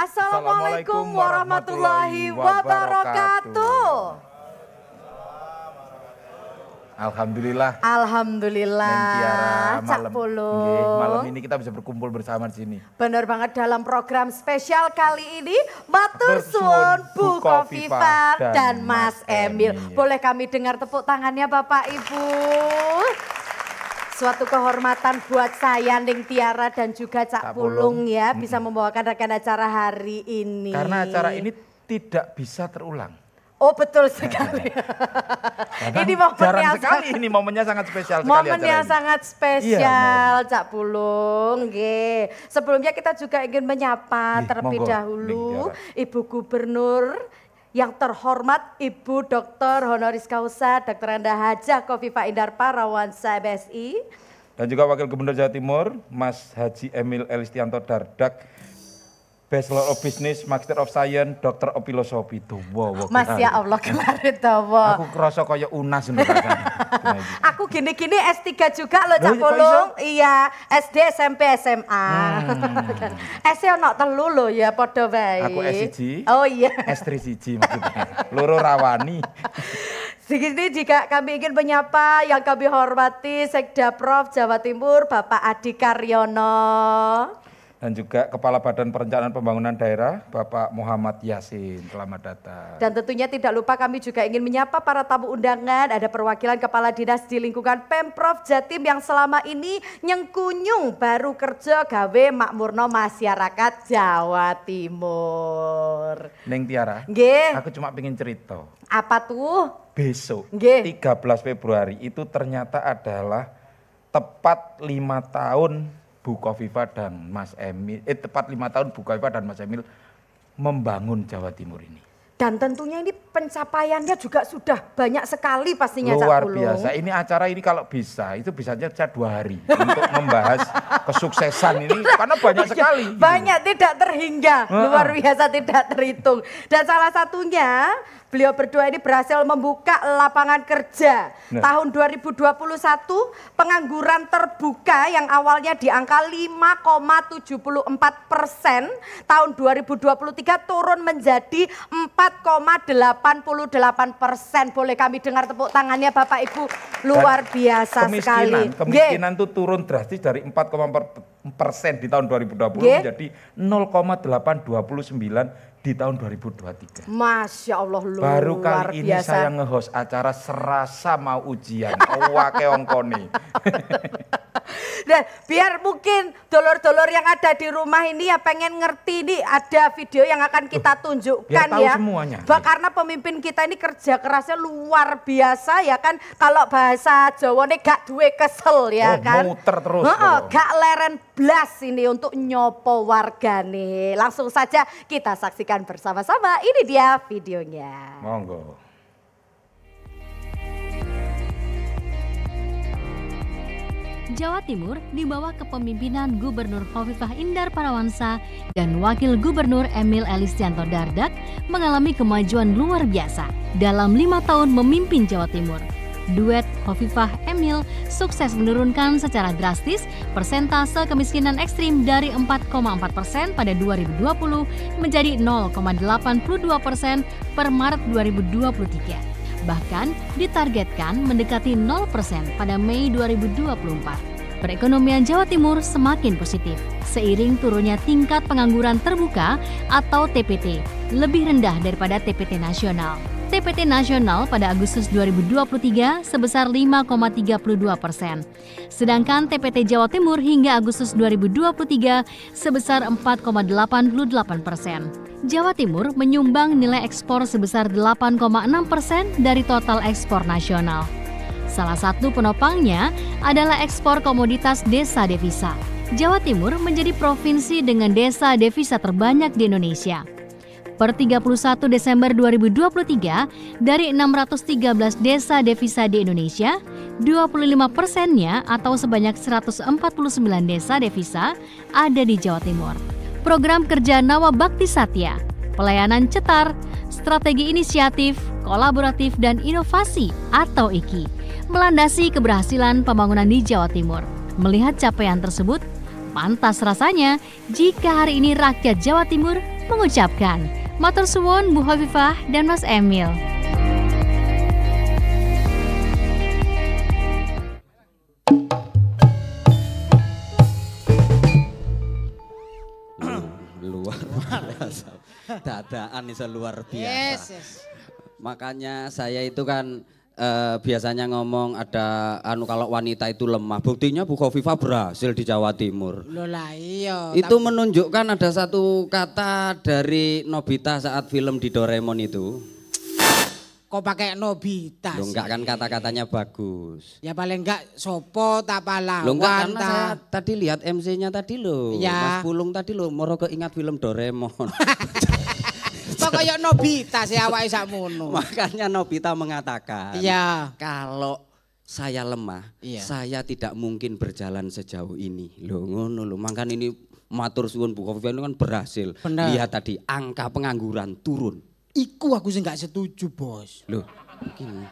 Assalamualaikum warahmatullahi wabarakatuh. Alhamdulillah. Alhamdulillah. Cak Pulung. Malam ini kita bisa berkumpul bersama di sini. Benar banget, dalam program spesial kali ini Matur suwun Bu Khofifah dan Mas Emil. Boleh kami dengar tepuk tangannya Bapak Ibu? Suatu kehormatan buat saya Ning Tiara dan juga Cak Pulung ya bisa membawakan rangkaian acara hari ini. Karena acara ini tidak bisa terulang. Oh betul sekali. Ini momennya sekali, ini momennya sangat spesial sekali. Momennya sangat spesial, Cak Pulung. Sebelumnya kita juga ingin menyapa terlebih dahulu Ibu Gubernur yang terhormat Ibu Dr. Honoris Causa Dr. Anda Hajah Khofifah Indar Parawansa MSI. Dan juga Wakil Gubernur Jawa Timur Mas Haji Emil Elistianto Dardak, Bachelor of Business, Master of Science, Dokter of Philosophy itu. Wow, Mas ya Allah kemarin tawa. Aku kerasa kayak UNAS Aku gini-gini S3 juga loh Cak Pulung. Iya, SD, SMP, SMA. S ono telu loh ya podo bae. Aku S1. Oh iya. S3 siji maksudnya. Loro rawani. Segini jika kami ingin menyapa yang kami hormati Sekda Prof Jawa Timur Bapak Adi Karyono. Dan juga Kepala Badan Perencanaan Pembangunan Daerah, Bapak Muhammad Yasin. Selamat datang. Dan tentunya tidak lupa kami juga ingin menyapa para tamu undangan. Ada perwakilan Kepala Dinas di lingkungan Pemprov Jatim yang selama ini nyengkunyung baru kerja gawe makmurno masyarakat Jawa Timur. Ning Tiara, aku cuma pengen cerita. Apa tuh? Besok, 13 Februari itu ternyata adalah tepat 5 tahun Bu Khofifah dan Mas Emil, tepat 5 tahun Bu Khofifah dan Mas Emil membangun Jawa Timur ini. Dan tentunya ini pencapaiannya juga sudah banyak sekali pastinya Cak Pulung. Luar biasa, ini acara ini kalau bisa, itu bisanya 2 hari untuk membahas kesuksesan ini karena banyak sekali. Banyak tidak terhingga, luar biasa tidak terhitung. Dan salah satunya beliau berdua ini berhasil membuka lapangan kerja. Tahun 2021 pengangguran terbuka yang awalnya di angka 5,74%, tahun 2023 turun menjadi 4,88%. Boleh kami dengar tepuk tangannya Bapak Ibu, luar biasa sekali. Kemiskinan itu turun drastis dari 4,4% di tahun 2020 menjadi 0,829 di tahun 2023. Masya Allah luar biasa. Baru kali ini saya nge-host acara serasa mau ujian. Wake ongkone. Dan biar mungkin dolor-dolor yang ada di rumah ini ya pengen ngerti nih, ada video yang akan kita tunjukkan biar tahu semuanya. Karena pemimpin kita ini kerja kerasnya luar biasa ya kan. Kalau bahasa Jawa nih gak duwe kesel ya kan. Muter terus. Gak leren blas ini untuk nyopo warga nih. Langsung saja kita saksikan bersama-sama. Ini dia videonya. Monggo. Jawa Timur di bawah kepemimpinan Gubernur Khofifah Indar Parawansa dan Wakil Gubernur Emil Elistianto Dardak mengalami kemajuan luar biasa dalam 5 tahun memimpin Jawa Timur. Duet Khofifah Emil sukses menurunkan secara drastis persentase kemiskinan ekstrim dari 4,4% pada 2020 menjadi 0,82% per Maret 2023. Bahkan ditargetkan mendekati 0% pada Mei 2024. Perekonomian Jawa Timur semakin positif seiring turunnya tingkat pengangguran terbuka atau TPT lebih rendah daripada TPT nasional. TPT nasional pada Agustus 2023 sebesar 5,32%, sedangkan TPT Jawa Timur hingga Agustus 2023 sebesar 4,88%. Jawa Timur menyumbang nilai ekspor sebesar 8,6% dari total ekspor nasional. Salah satu penopangnya adalah ekspor komoditas desa devisa. Jawa Timur menjadi provinsi dengan desa devisa terbanyak di Indonesia. Per 31 Desember 2023, dari 613 desa devisa di Indonesia, 25%-nya atau sebanyak 149 desa devisa ada di Jawa Timur. Program kerja Nawa Bakti Satya, pelayanan cetar, strategi inisiatif, kolaboratif dan inovasi atau IKI, melandasi keberhasilan pembangunan di Jawa Timur. Melihat capaian tersebut, pantas rasanya jika hari ini rakyat Jawa Timur mengucapkan matur suwun Bu Hovifah dan Mas Emil. Luar biasa. Dadaan itu luar biasa. Yes. Makanya saya itu kan biasanya ngomong ada kalau wanita itu lemah. Buktinya Bu Hovifah berhasil di Jawa Timur. Loh lah iya. Itu menunjukkan ada satu kata dari Nobita saat film di Doraemon itu. Kok pakai Nobita? Loh enggak kan kata-katanya bagus. Ya paling enggak sopo tak pahlawan. Loh enggak karena saya tadi lihat MC-nya tadi loh. Ya. Mas Pulung tadi loh moro keingat film Doraemon. Kok kayak Nobita sih awake sakmono. Makanya Nobita mengatakan, iya. Kalau saya lemah, iya. Saya tidak mungkin berjalan sejauh ini. Loh ngono loh, makanya ini matur suwun Bu Hovifah ini kan berhasil. Bener. Lihat tadi angka pengangguran turun. Iku aku sih gak setuju, Bos. Loh, gini.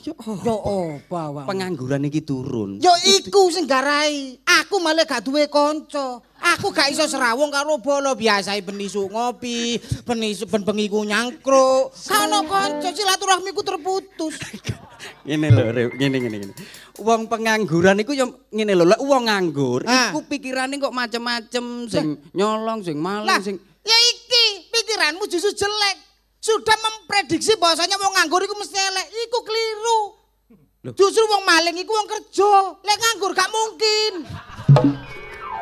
Yo apa wae. Pengangguran iki turun. Yo iku sing garai. Aku malah gak duwe kanca. Aku gak iso serawung karo bolo biasae ben isuk ngopi, ben bengi ku nyangkruk. Kana kanca silaturahmiku terputus. Ngene lho, ngene. Wong pengangguran iku yo ngene lho, lek wong nganggur iku pikirane kok macem-macem, sing nyolong, sing maling, sing ya iki pikiranmu justru jelek. Sudah memprediksi bahwasanya wong nganggur iku mesti elek. Iku keliru. Loh. Justru wong maling iku wong kerja. Lek nganggur gak mungkin.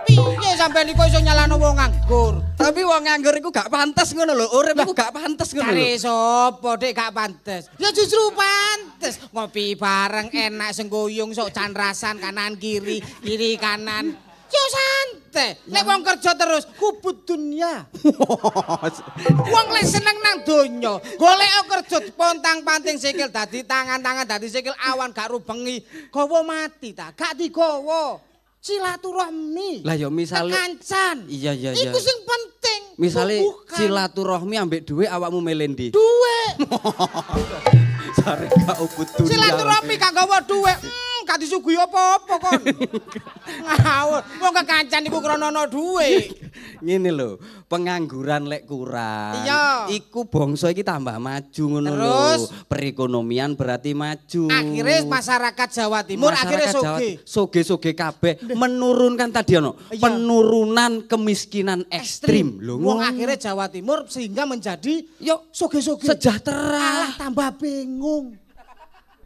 Piye sampeyan iku iso nyalano wong nganggur? Tapi wong nganggur iku gak pantes ngono lho. Urip iku gak pantes ngono lho. Kare sapa Dek gak pantes? Ya justru pantes. Ngopi bareng enak sengguyung sok canrasan kanan kiri, kiri kanan. Yo santai. Lek wong kerja terus kubut dunia. Wong lek seneng nang donya, golek kerja pontang-panting sikil dadi tangan-tangan dadi sikil awan gak rubengi. Gawa mati ta, gak digawa. Silaturahmi. Lah ya misale kancan. Iya. Iku sing penting. Misale silaturahmi ambek duwe awakmu melendi. Duwe. Sare gak ubut dunia. Silaturahmi gak gawa duwe. Gak disuguhi apa-apa kon. Ngawur, wong kekancan iku krana ana duwe. Ngene lho, pengangguran lek kurang. Iya. Iku bangsa iki tambah maju ngono lho. Terus? Perekonomian berarti maju. Akhirnya masyarakat Jawa Timur akhirnya soge kabeh menurunkan tadi ono penurunan kemiskinan ekstrim lho. Wong akhirnya Jawa Timur sehingga menjadi yo soge-soge sejahtera. Alah tambah bingung.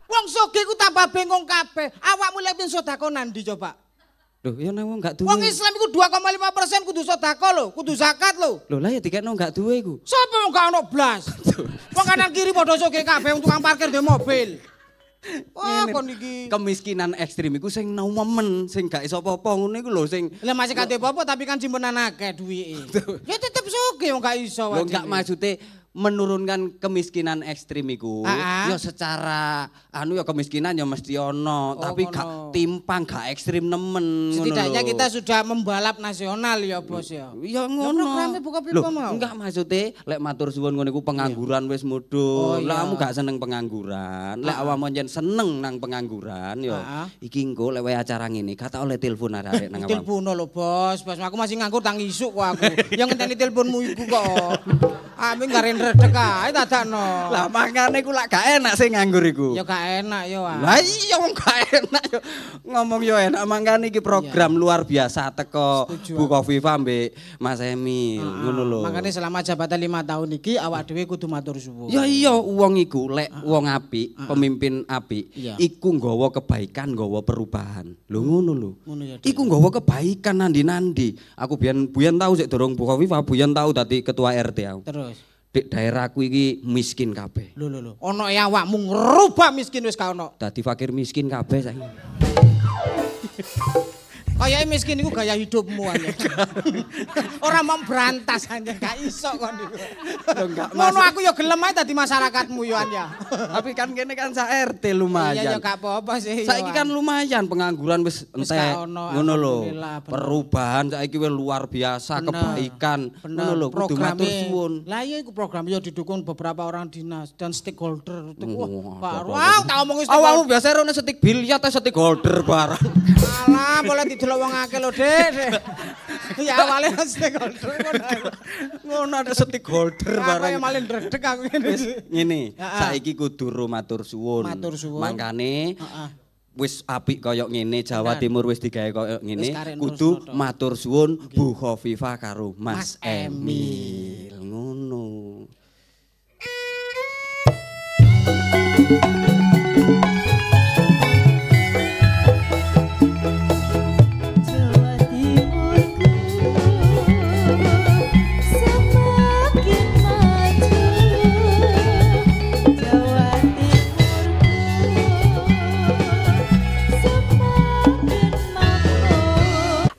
Wong soge ku tambah bingung kabeh. Awakmu lek pin sedekah nandi coba? Loh, ya nang wong gak duwe. Wong Islam iku 2,5% kudu sedekah lho, kudu zakat lho. Loh lah ya dikekno gak duwe iku. Sapa wong gak ono blas? Wong kanan kiri padha soge kabeh wong tukang parkir dhe mobil. Wah, kon iki kemiskinan ekstrim iku sing nemen, sing gak iso apa-apa ngono iku lho sing. Lah masih gak apa-apa tapi kan simpenan akeh duwike. Ya tetep soge wong gak iso wae. Lho gak maksude menurunkan kemiskinan ekstrim iku. Ya secara ya kemiskinan ya mesti ono, tapi gak timpang, gak ekstrim nemen. Setidaknya kita sudah membalap nasional ya Bos ya. Ya ngono. Programnya buka pipa mau. Enggak maksude lek matur suwun ngono iku pengangguran wis mudhun. Lah kamu gak seneng pengangguran. Lek awakmu njen seneng nang pengangguran ya. Iki engko lek wae acara ngene gak tak oleh telepon arek nang awakmu. Telepon lho Bos, aku masih nganggur tang isuk kok aku. Yang ngenteni teleponmu iku kok. Amin garen redek ae dadakno. Lah mangane ku lak gak enak sing nganggur iku. Ya gak enak yo. Lah iya wong gak enak yo. Ngomong yo enak mangane iki program luar biasa teko Bu Hovifah mbek Mas Emil ngono lho. Makane selama jabatan 5 tahun iki awak dhewe kudu matur suwun. Ya iya wong iku lek wong apik, pemimpin apik iku nggawa kebaikan, nggawa perubahan. Lho ngono lho. Iku nggawa kebaikan nandi-nandi. Aku biyen tau sik dorong Bu Hovifah, biyen tau dadi ketua RT aku. Terus di daerahku iki miskin kabeh. Lho. Ono ya awakmu ngerubah miskin wis gak ono. Dadi fakir miskin kabeh saiki. Kayake miskin iku gaya hidupmu aja. Ora mau berantas aja gak iso kon iku. Ngono aku ya gelem ae dadi masyarakatmu yo ya. Tapi kan kene kan sak RT lumayan. Iya ya gak apa-apa sih. Saiki kan lumayan pengangguran wis entek. Ngono lho. Perubahan saiki wis luar biasa, kebaikan. Ngono lho kudu matur suwun. Lah iya iku program yo didukung beberapa orang dinas dan stakeholder. Wah, tak omong stakeholder. Awakmu biasa rene setik biliar ta stakeholder barang. Alah, boleh didelok wong akeh lho, Dek. Ya awalnya stakeholder ngono ada stakeholder barang. Aku malah ndredeg aku ngene. Ngene, saiki kudu matur suwun. Mangkane wis apik koyok ngene, Jawa Timur wis digawe koyok ngene, kudu matur suwun Bu Khofifah karo Mas Emil. Ngono.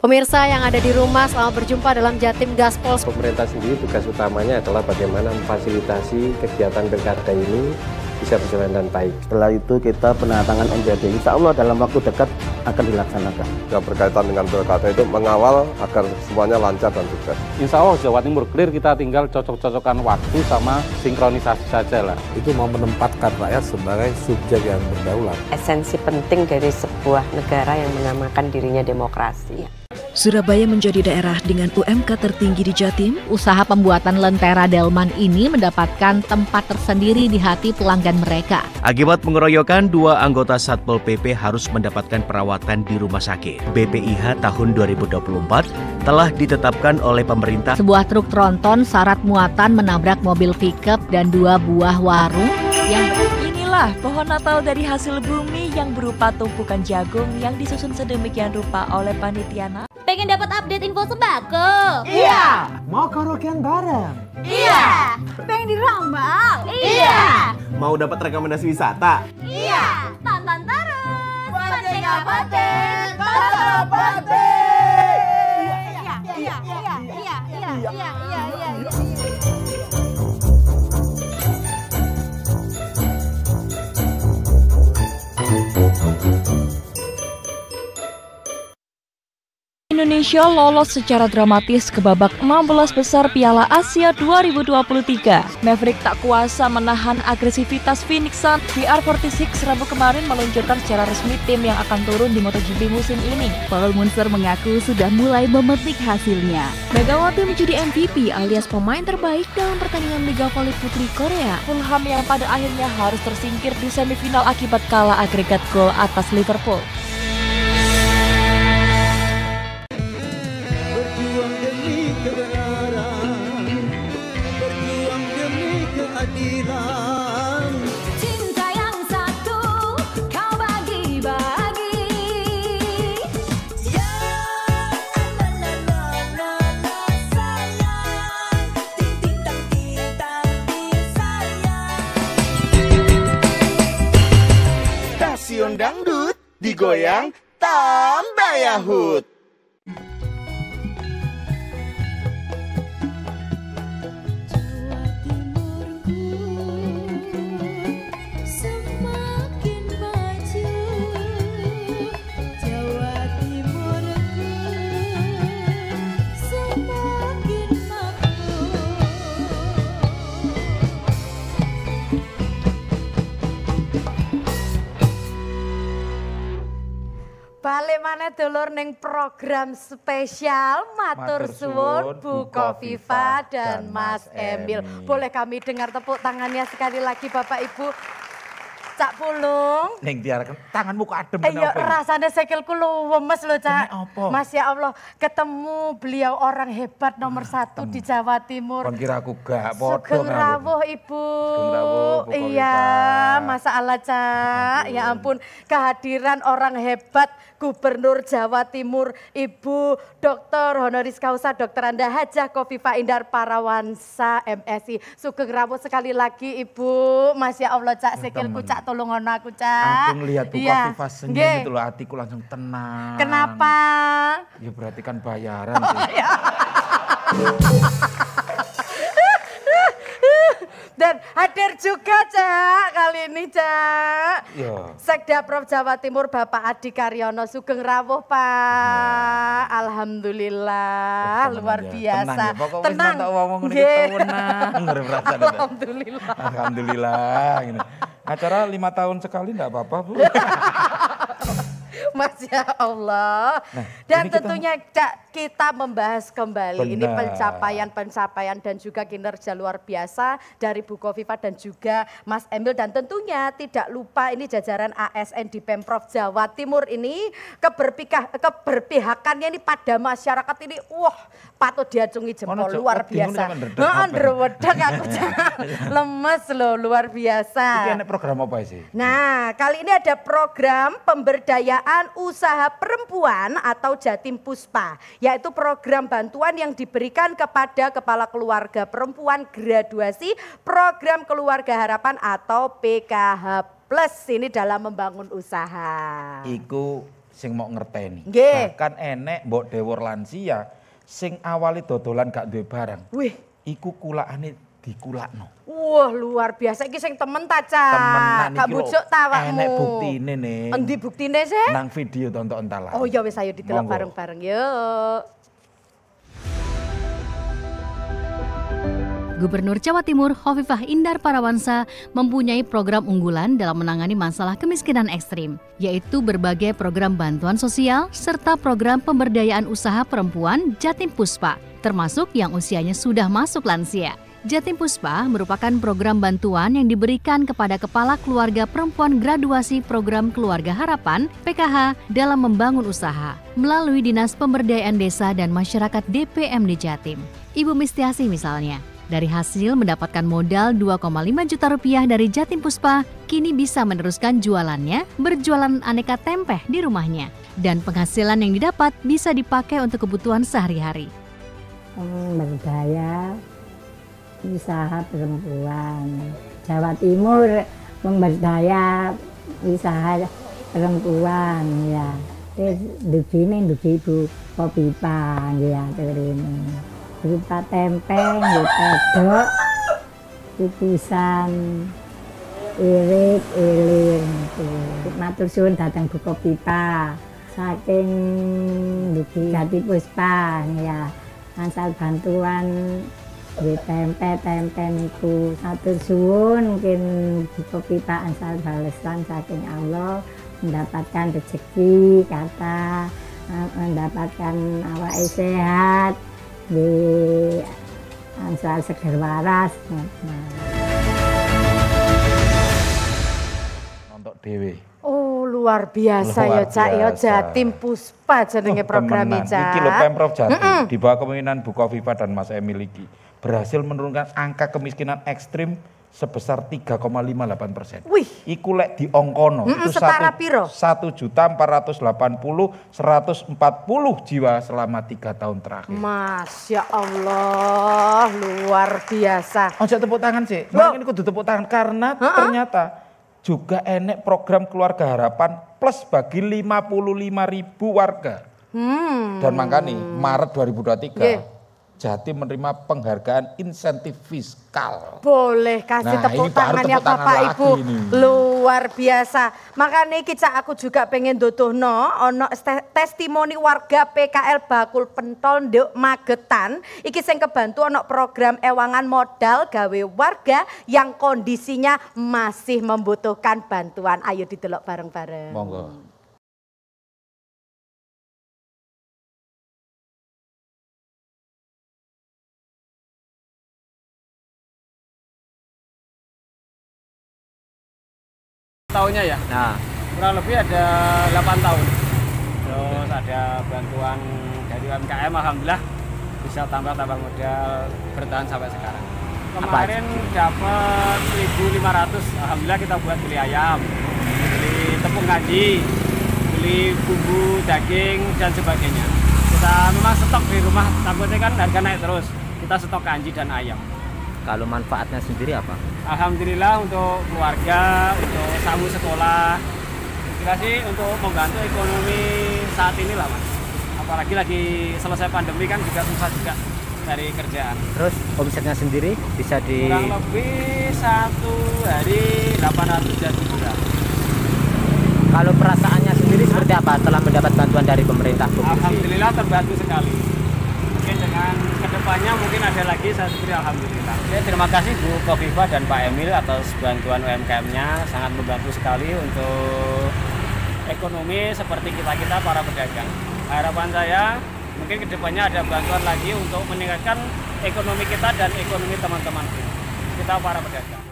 Pemirsa yang ada di rumah, selamat berjumpa dalam Jatim Gaspol. Pemerintah sendiri tugas utamanya adalah bagaimana memfasilitasi kegiatan pilkada ini bisa berjalan dengan baik. Setelah itu kita penandatangan MPD, insya Allah dalam waktu dekat akan dilaksanakan. Yang berkaitan dengan pilkada itu mengawal agar semuanya lancar dan sukses. Insya Allah Jawa Timur clear, kita tinggal cocok-cocokan waktu sama sinkronisasi saja lah. Itu mau menempatkan rakyat sebagai subjek yang berdaulat. Esensi penting dari sebuah negara yang menamakan dirinya demokrasi. Surabaya menjadi daerah dengan UMK tertinggi di Jatim. Usaha pembuatan lentera delman ini mendapatkan tempat tersendiri di hati pelanggan mereka. Akibat pengeroyokan, 2 anggota Satpol PP harus mendapatkan perawatan di rumah sakit. BPIH tahun 2024 telah ditetapkan oleh pemerintah. Sebuah truk tronton syarat muatan menabrak mobil pickup dan 2 buah warung yang Inilah pohon Natal dari hasil bumi yang berupa tumpukan jagung yang disusun sedemikian rupa oleh panitia. Pengen dapat update info sembako? Iya. Mau karaokean bareng? Iya. Pengen diramal? Iya. Mau dapat rekomendasi wisata? Iya. Tonton terus. Pate Pate, Kata Pate. Iya. Indonesia lolos secara dramatis ke babak 16 besar Piala Asia 2023. Maverick tak kuasa menahan agresivitas Phoenix Suns. VR46 Rabu kemarin meluncurkan secara resmi tim yang akan turun di MotoGP musim ini. Paul Munster mengaku sudah mulai memetik hasilnya. Megawati menjadi MVP alias pemain terbaik dalam pertandingan Liga Voli Putri Korea. Fulham yang pada akhirnya harus tersingkir di semifinal akibat kalah agregat gol atas Liverpool. Cinta yang satu kau bagi-bagi. Ya, sayang, tintang sayang. Stasiun dangdut digoyang tambah Yahut. Balik mana dulur ning program spesial Matur Suwun Bu Khofifah dan Mas Emil. Boleh kami dengar tepuk tangannya sekali lagi Bapak Ibu. Cak Pulung. Ning diarahkan tanganmu kok adem Iya, rasanya sikilku lemes loh Cak. Masya Allah, ketemu beliau orang hebat nomor 1 di Jawa Timur. Kon kira aku gak podo. Sugeng rawuh Ibu. Iya, masalah Cak. Ya ampun, kehadiran orang hebat Gubernur Jawa Timur Ibu Dr. Honoris Causa Dr. Anda Hajah Khofifah Indar Parawansa MSI. Sugeng rawuh sekali lagi Ibu. Masya Allah Cak, sikilku Cak tolong aku Cak. Aku ngelihat Bu Khofifah senyum itu loh, hatiku langsung tenang. Kenapa? Ya berarti kan bayaran sih. Dan hadir juga Cak kali ini Cak. Sekda Prof Jawa Timur Bapak Adi Karyono. Sugeng rawuh Pak. Alhamdulillah luar biasa. Tenang. Alhamdulillah. Alhamdulillah. Acara 5 tahun sekali enggak apa-apa Bu. Masya Allah. Nah, dan tentunya kita membahas kembali ini Benar. pencapaian dan juga kinerja luar biasa dari Bu Khofifah dan juga Mas Emil. Dan tentunya tidak lupa ini jajaran ASN di Pemprov Jawa Timur ini keberpihakannya ini pada masyarakat ini patut diacungi jempol luar biasa. Ndredeg aku lemes loh, luar biasa. Ini program apa sih? Nah, kali ini ada program pemberdayaan usaha perempuan atau Jatim Puspa, yaitu program bantuan yang diberikan kepada kepala keluarga perempuan graduasi program Keluarga Harapan atau PKH Plus ini dalam membangun usaha. Iku sing mau ngerteni. Nggih. Bahkan enek mbok dewor lansia sing awali dodolan gak duwe barang. Wih, iku kulakane dikulakno. Wah, luar biasa iki sing temen ta, Cak. Temenan Gak iki bujuk ta awakmu. Enek buktine nih. Endi buktine sih? Nang video tonton entar lah. Oh ya wis ayo didelok Monggo. bareng-bareng yuk. Gubernur Jawa Timur Khofifah Indar Parawansa mempunyai program unggulan dalam menangani masalah kemiskinan ekstrim, yaitu berbagai program bantuan sosial serta program pemberdayaan usaha perempuan Jatim Puspa, termasuk yang usianya sudah masuk lansia. Jatim Puspa merupakan program bantuan yang diberikan kepada kepala keluarga perempuan graduasi program Keluarga Harapan (PKH) dalam membangun usaha melalui Dinas Pemberdayaan Desa dan Masyarakat DPMD Jatim. Ibu Mistiasi misalnya, dari hasil mendapatkan modal 2,5 juta rupiah dari Jatim Puspa, kini bisa meneruskan jualannya berjualan aneka tempe di rumahnya. Dan penghasilan yang didapat bisa dipakai untuk kebutuhan sehari-hari. Pemberdaya usaha perempuan Jawa Timur, pemberdaya usaha perempuan ya. Begini Ibu Khofifah ya ini. Berupa tempe, pedok, kukusan, irit, ilir. Matur suwun datang Bu Khofifah saking Jatim Puspa ya. Asal bantuan di tempe niku matur suwun mungkin Bu Khofifah asal balesan saking Allah mendapatkan rezeki kata mendapatkan awak sehat di ansal seger waras. Nonton dewe. Oh, luar biasa ya, Cak ya. Jatim Puspa jenenge programnya, Cak. Iki lho Pemprov Jatim di bawah kepemimpinan Bu Khofifah dan Mas Emil iki berhasil menurunkan angka kemiskinan ekstrim sebesar 3,58%. Wih. Iku lek diongkono itu setara piro? 1.480.140 jiwa selama 3 tahun terakhir. Masya Allah, luar biasa. Ojo tepuk tangan sih, ini kudu tepuk tangan karena ternyata juga enek program Keluarga Harapan plus bagi 55.000 warga. Dan makanya Maret 2023 Jatim menerima penghargaan insentif fiskal. Boleh kasih tepuk tangan ya Bapak Ibu. Luar biasa. Makanya Cak aku juga pengen duduhno ono testimoni warga PKL Bakul Pentol Nduk Magetan. Iki sing kebantu ono program ewangan modal gawe warga yang kondisinya masih membutuhkan bantuan. Ayo didelok bareng-bareng. Monggo. Tahunnya ya? Nah, kurang lebih ada 8 tahun. Terus ada bantuan dari UMKM, alhamdulillah bisa tambah modal bertahan sampai sekarang. Kemarin dapat 1.500, alhamdulillah kita buat beli ayam, beli tepung kanji, beli bumbu daging dan sebagainya. Kita memang stok di rumah, takutnya kan harga naik terus. Kita stok kanji dan ayam. Kalau manfaatnya sendiri apa? Alhamdulillah untuk keluarga, untuk samu sekolah, kira sih untuk membantu ekonomi saat ini lah Mas. Apalagi lagi selesai pandemi kan juga susah juga cari kerjaan. Terus omsetnya sendiri bisa di... Kurang lebih 1 hari 800 dan 700. Kalau perasaannya sendiri seperti apa setelah mendapat bantuan dari pemerintah provinsi? Alhamdulillah terbantu sekali. Mungkin dengan kedepannya mungkin ada lagi, saya syukuri alhamdulillah. Ya, terima kasih Bu Khofifah dan Pak Emil atas bantuan UMKM-nya, sangat membantu sekali untuk ekonomi seperti kita-kita para pedagang. Harapan saya mungkin kedepannya ada bantuan lagi untuk meningkatkan ekonomi kita dan ekonomi teman-teman kita para pedagang.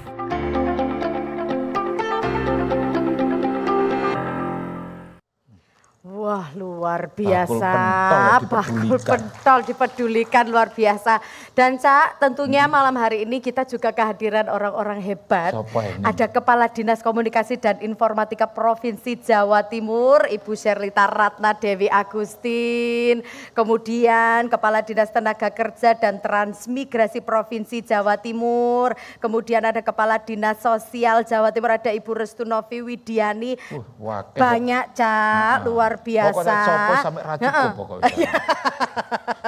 Wah, luar biasa. Bakul pentol dipedulikan luar biasa. Dan Cak, tentunya malam hari ini kita juga kehadiran orang-orang hebat. Ada Kepala Dinas Komunikasi dan Informatika Provinsi Jawa Timur, Ibu Sherlita Ratna Dewi Agustin. Kemudian Kepala Dinas Tenaga Kerja dan Transmigrasi Provinsi Jawa Timur. Kemudian ada Kepala Dinas Sosial Jawa Timur, ada Ibu Restu Novi Widiani. Banyak Cak, luar biasa. Pokoknya sopo sampai racun pokoknya.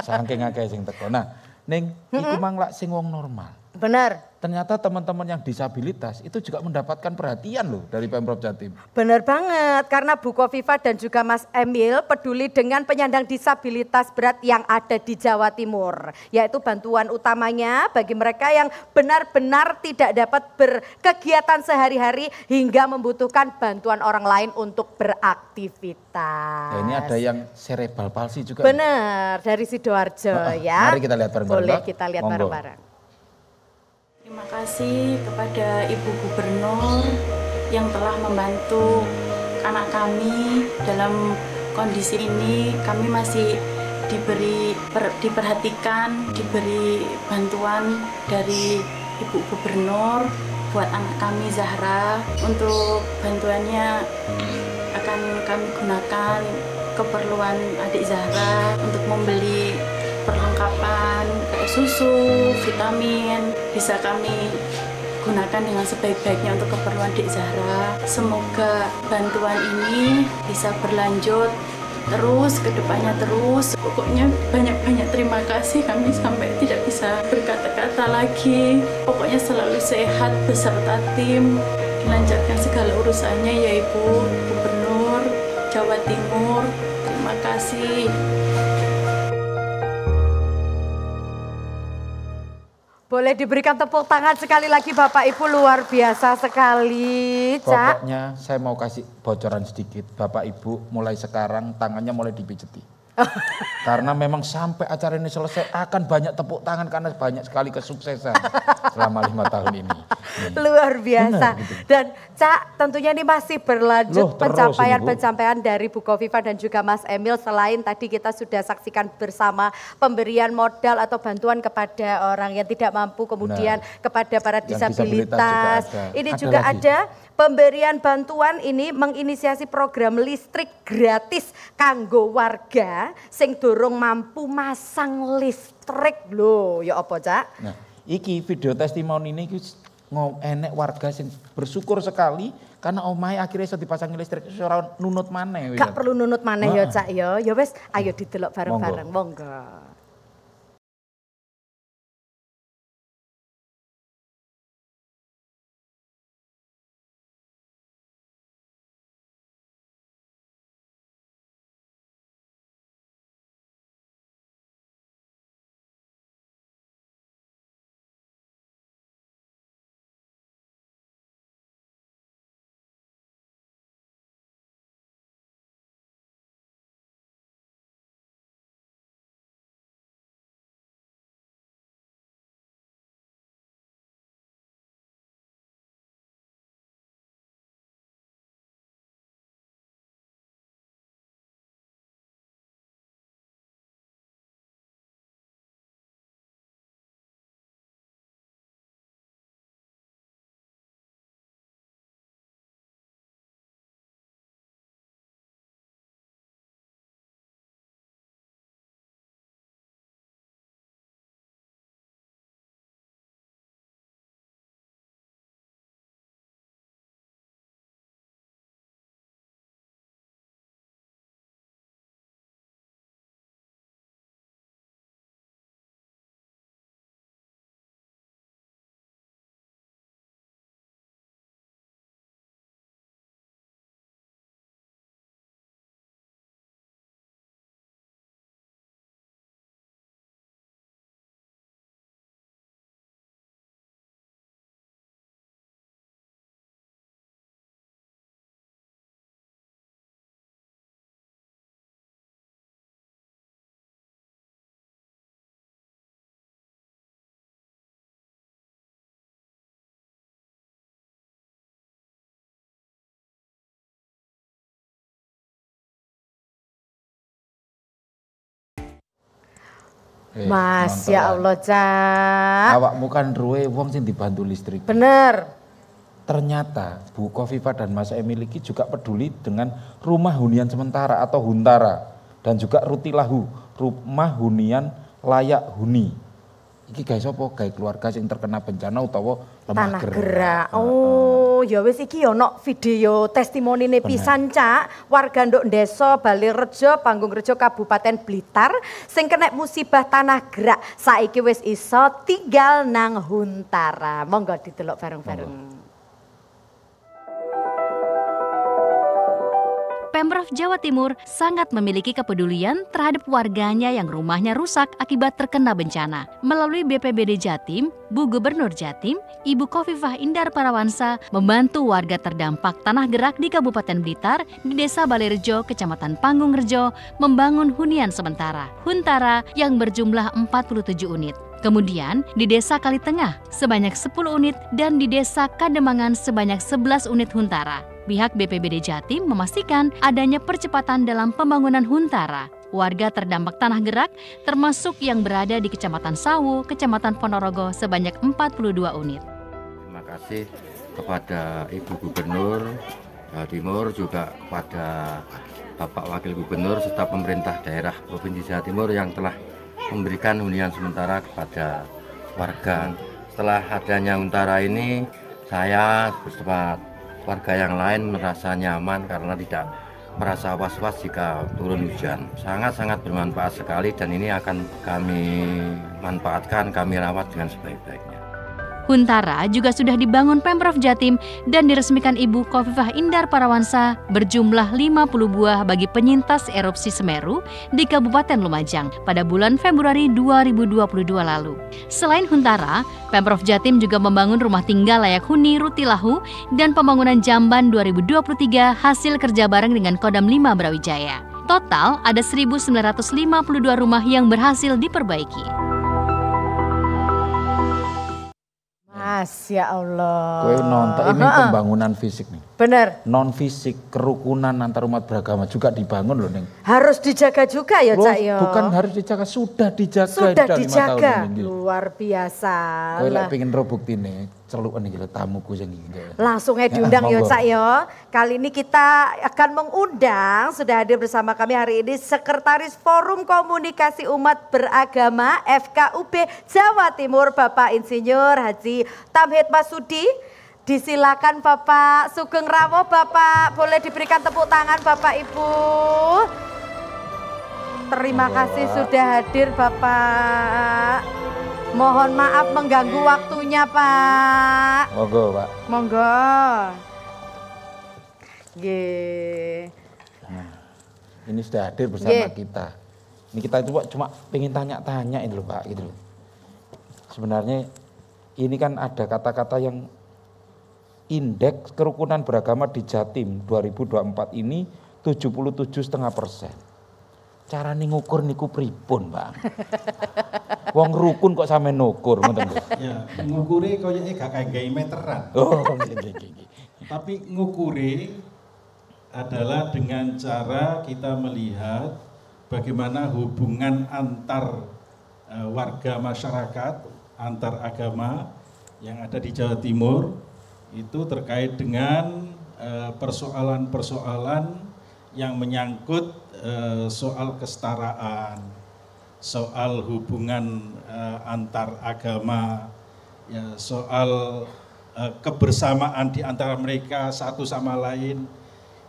Saking akeh sing teko. Nah, ning iku mang lak sing wong normal. Benar. Ternyata teman-teman yang disabilitas itu juga mendapatkan perhatian loh dari Pemprov Jatim. Benar banget, karena Bu Kofifa dan juga Mas Emil peduli dengan penyandang disabilitas berat yang ada di Jawa Timur. Yaitu bantuan utamanya bagi mereka yang benar-benar tidak dapat berkegiatan sehari-hari hingga membutuhkan bantuan orang lain untuk beraktivitas. Ya, ini ada yang cerebral palsy juga. Benar, dari Sidoarjo ya. Mari kita lihat bareng-bareng. Boleh kita lihat bareng-bareng. Terima kasih kepada Ibu Gubernur yang telah membantu anak kami dalam kondisi ini. Kami masih diperhatikan, diberi bantuan dari Ibu Gubernur buat anak kami Zahra. Untuk bantuannya akan kami gunakan keperluan adik Zahra untuk membeli perlengkapan kayak susu, vitamin, bisa kami gunakan dengan sebaik-baiknya untuk keperluan Dik Zahra. Semoga bantuan ini bisa berlanjut terus, kedepannya terus. Pokoknya banyak-banyak terima kasih, kami sampai tidak bisa berkata-kata lagi. Pokoknya selalu sehat beserta tim, dilancarkan segala urusannya ya Ibu Gubernur Jawa Timur. Terima kasih. Boleh diberikan tepuk tangan sekali lagi Bapak Ibu, luar biasa sekali, Cak. Pokoknya saya mau kasih bocoran sedikit. Bapak Ibu mulai sekarang tangannya mulai dipijeti. Karena memang sampai acara ini selesai akan banyak tepuk tangan karena banyak sekali kesuksesan selama 5 tahun ini. Luar biasa. Benar, gitu. Dan Cak, tentunya ini masih berlanjut pencapaian dari Bu Kofifa dan juga Mas Emil. Selain tadi kita sudah saksikan bersama pemberian modal atau bantuan kepada orang yang tidak mampu, kemudian kepada para disabilitas. Ini juga ada pemberian bantuan ini menginisiasi program listrik gratis kanggo warga sing durung mampu masang listrik lho. Ya apa, Cak? Nah, iki video testimoni ini enek warga sing bersyukur sekali karena omahe akhirnya iso dipasangi listrik ora nunut maneh. Gak perlu nunut maneh ya, Cak ya. Ya wis, ayo didelok bareng-bareng. Monggo. Mas, ya Allah, Cak. Awakmu kan ruwe wong sing dibantu listrik. Bener. Ternyata Bu Khofifah dan Mas Emil iki juga peduli dengan rumah hunian sementara atau huntara dan juga rutilahu, rumah hunian layak huni. Iki gawe sapa? Gawe keluarga sing terkena bencana utawa lemah gerak. Oh, ya wis iki ono video testimonine pisan, Cak. Warga nduk desa Balirejo, Panggungrejo, Kabupaten Blitar sing kena musibah tanah gerak. Saiki wis iso tinggal nang huntara. Monggo didelok bareng-bareng. Pemprov Jawa Timur sangat memiliki kepedulian terhadap warganya yang rumahnya rusak akibat terkena bencana. Melalui BPBD Jatim, Bu Gubernur Jatim, Ibu Khofifah Indar Parawansa membantu warga terdampak tanah gerak di Kabupaten Blitar di Desa Balirejo, Kecamatan Panggungrejo, membangun hunian sementara, huntara yang berjumlah 47 unit. Kemudian di Desa Kalitengah sebanyak 10 unit dan di Desa Kademangan sebanyak 11 unit huntara. Pihak BPBD Jatim memastikan adanya percepatan dalam pembangunan huntara. Warga terdampak tanah gerak termasuk yang berada di Kecamatan Sawu, Kecamatan Ponorogo sebanyak 42 unit. Terima kasih kepada Ibu Gubernur Jawa Timur, juga kepada Bapak Wakil Gubernur serta pemerintah daerah Provinsi Jawa Timur yang telah memberikan hunian sementara kepada warga. Setelah adanya huntara ini, saya bersama warga yang lain merasa nyaman karena tidak merasa was-was jika turun hujan. Sangat-sangat bermanfaat sekali dan ini akan kami manfaatkan, kami rawat dengan sebaik-baiknya. Huntara juga sudah dibangun Pemprov Jatim dan diresmikan Ibu Khofifah Indar Parawansa berjumlah 50 buah bagi penyintas erupsi Semeru di Kabupaten Lumajang pada bulan Februari 2022 lalu. Selain huntara, Pemprov Jatim juga membangun rumah tinggal layak huni Rutilahu dan pembangunan Jamban 2023 hasil kerja bareng dengan Kodam 5 Brawijaya. Total ada 1.952 rumah yang berhasil diperbaiki. Mas, ya Allah. Kowe nonton ini pembangunan fisik nih. Bener. Non fisik, kerukunan antar umat beragama juga dibangun loh, Neng. Harus dijaga juga ya, Cak ya. Bukan harus dijaga, sudah dijaga. Sudah dijaga. Luar biasa. Kowe lek pengen ro buktine, celukan iki lho tamuku sing iki. Langsung aja diundang ya, Cak ya. Kali ini kita akan mengundang, sudah hadir bersama kami hari ini Sekretaris Forum Komunikasi Umat Beragama FKUB Jawa Timur, Bapak Insinyur Haji Tamhid Masudi. Disilakan Bapak Sugeng Rawo, Bapak boleh diberikan tepuk tangan Bapak Ibu. Terima kasih sudah hadir Bapak. Mohon maaf mengganggu waktunya Pak. Monggo Pak. Monggo. Nggih. Nah, ini sudah hadir bersama kita. Ini kita cuma pengen tanya-tanya ini loh Pak gitu loh. Sebenarnya ini kan ada kata-kata yang indeks kerukunan beragama di Jatim 2024 ini 77,5%. Carane ngukur niku pripun, Bang? Wong rukun kok sampe nukur ngoten lho. Ya, ngukure koyoke gak kayak meteran. Oh, tapi ngukure adalah dengan cara kita melihat bagaimana hubungan antar warga masyarakat, antar agama yang ada di Jawa Timur itu terkait dengan persoalan-persoalan yang menyangkut soal kesetaraan, soal hubungan antar agama, ya, soal kebersamaan di antara mereka satu sama lain.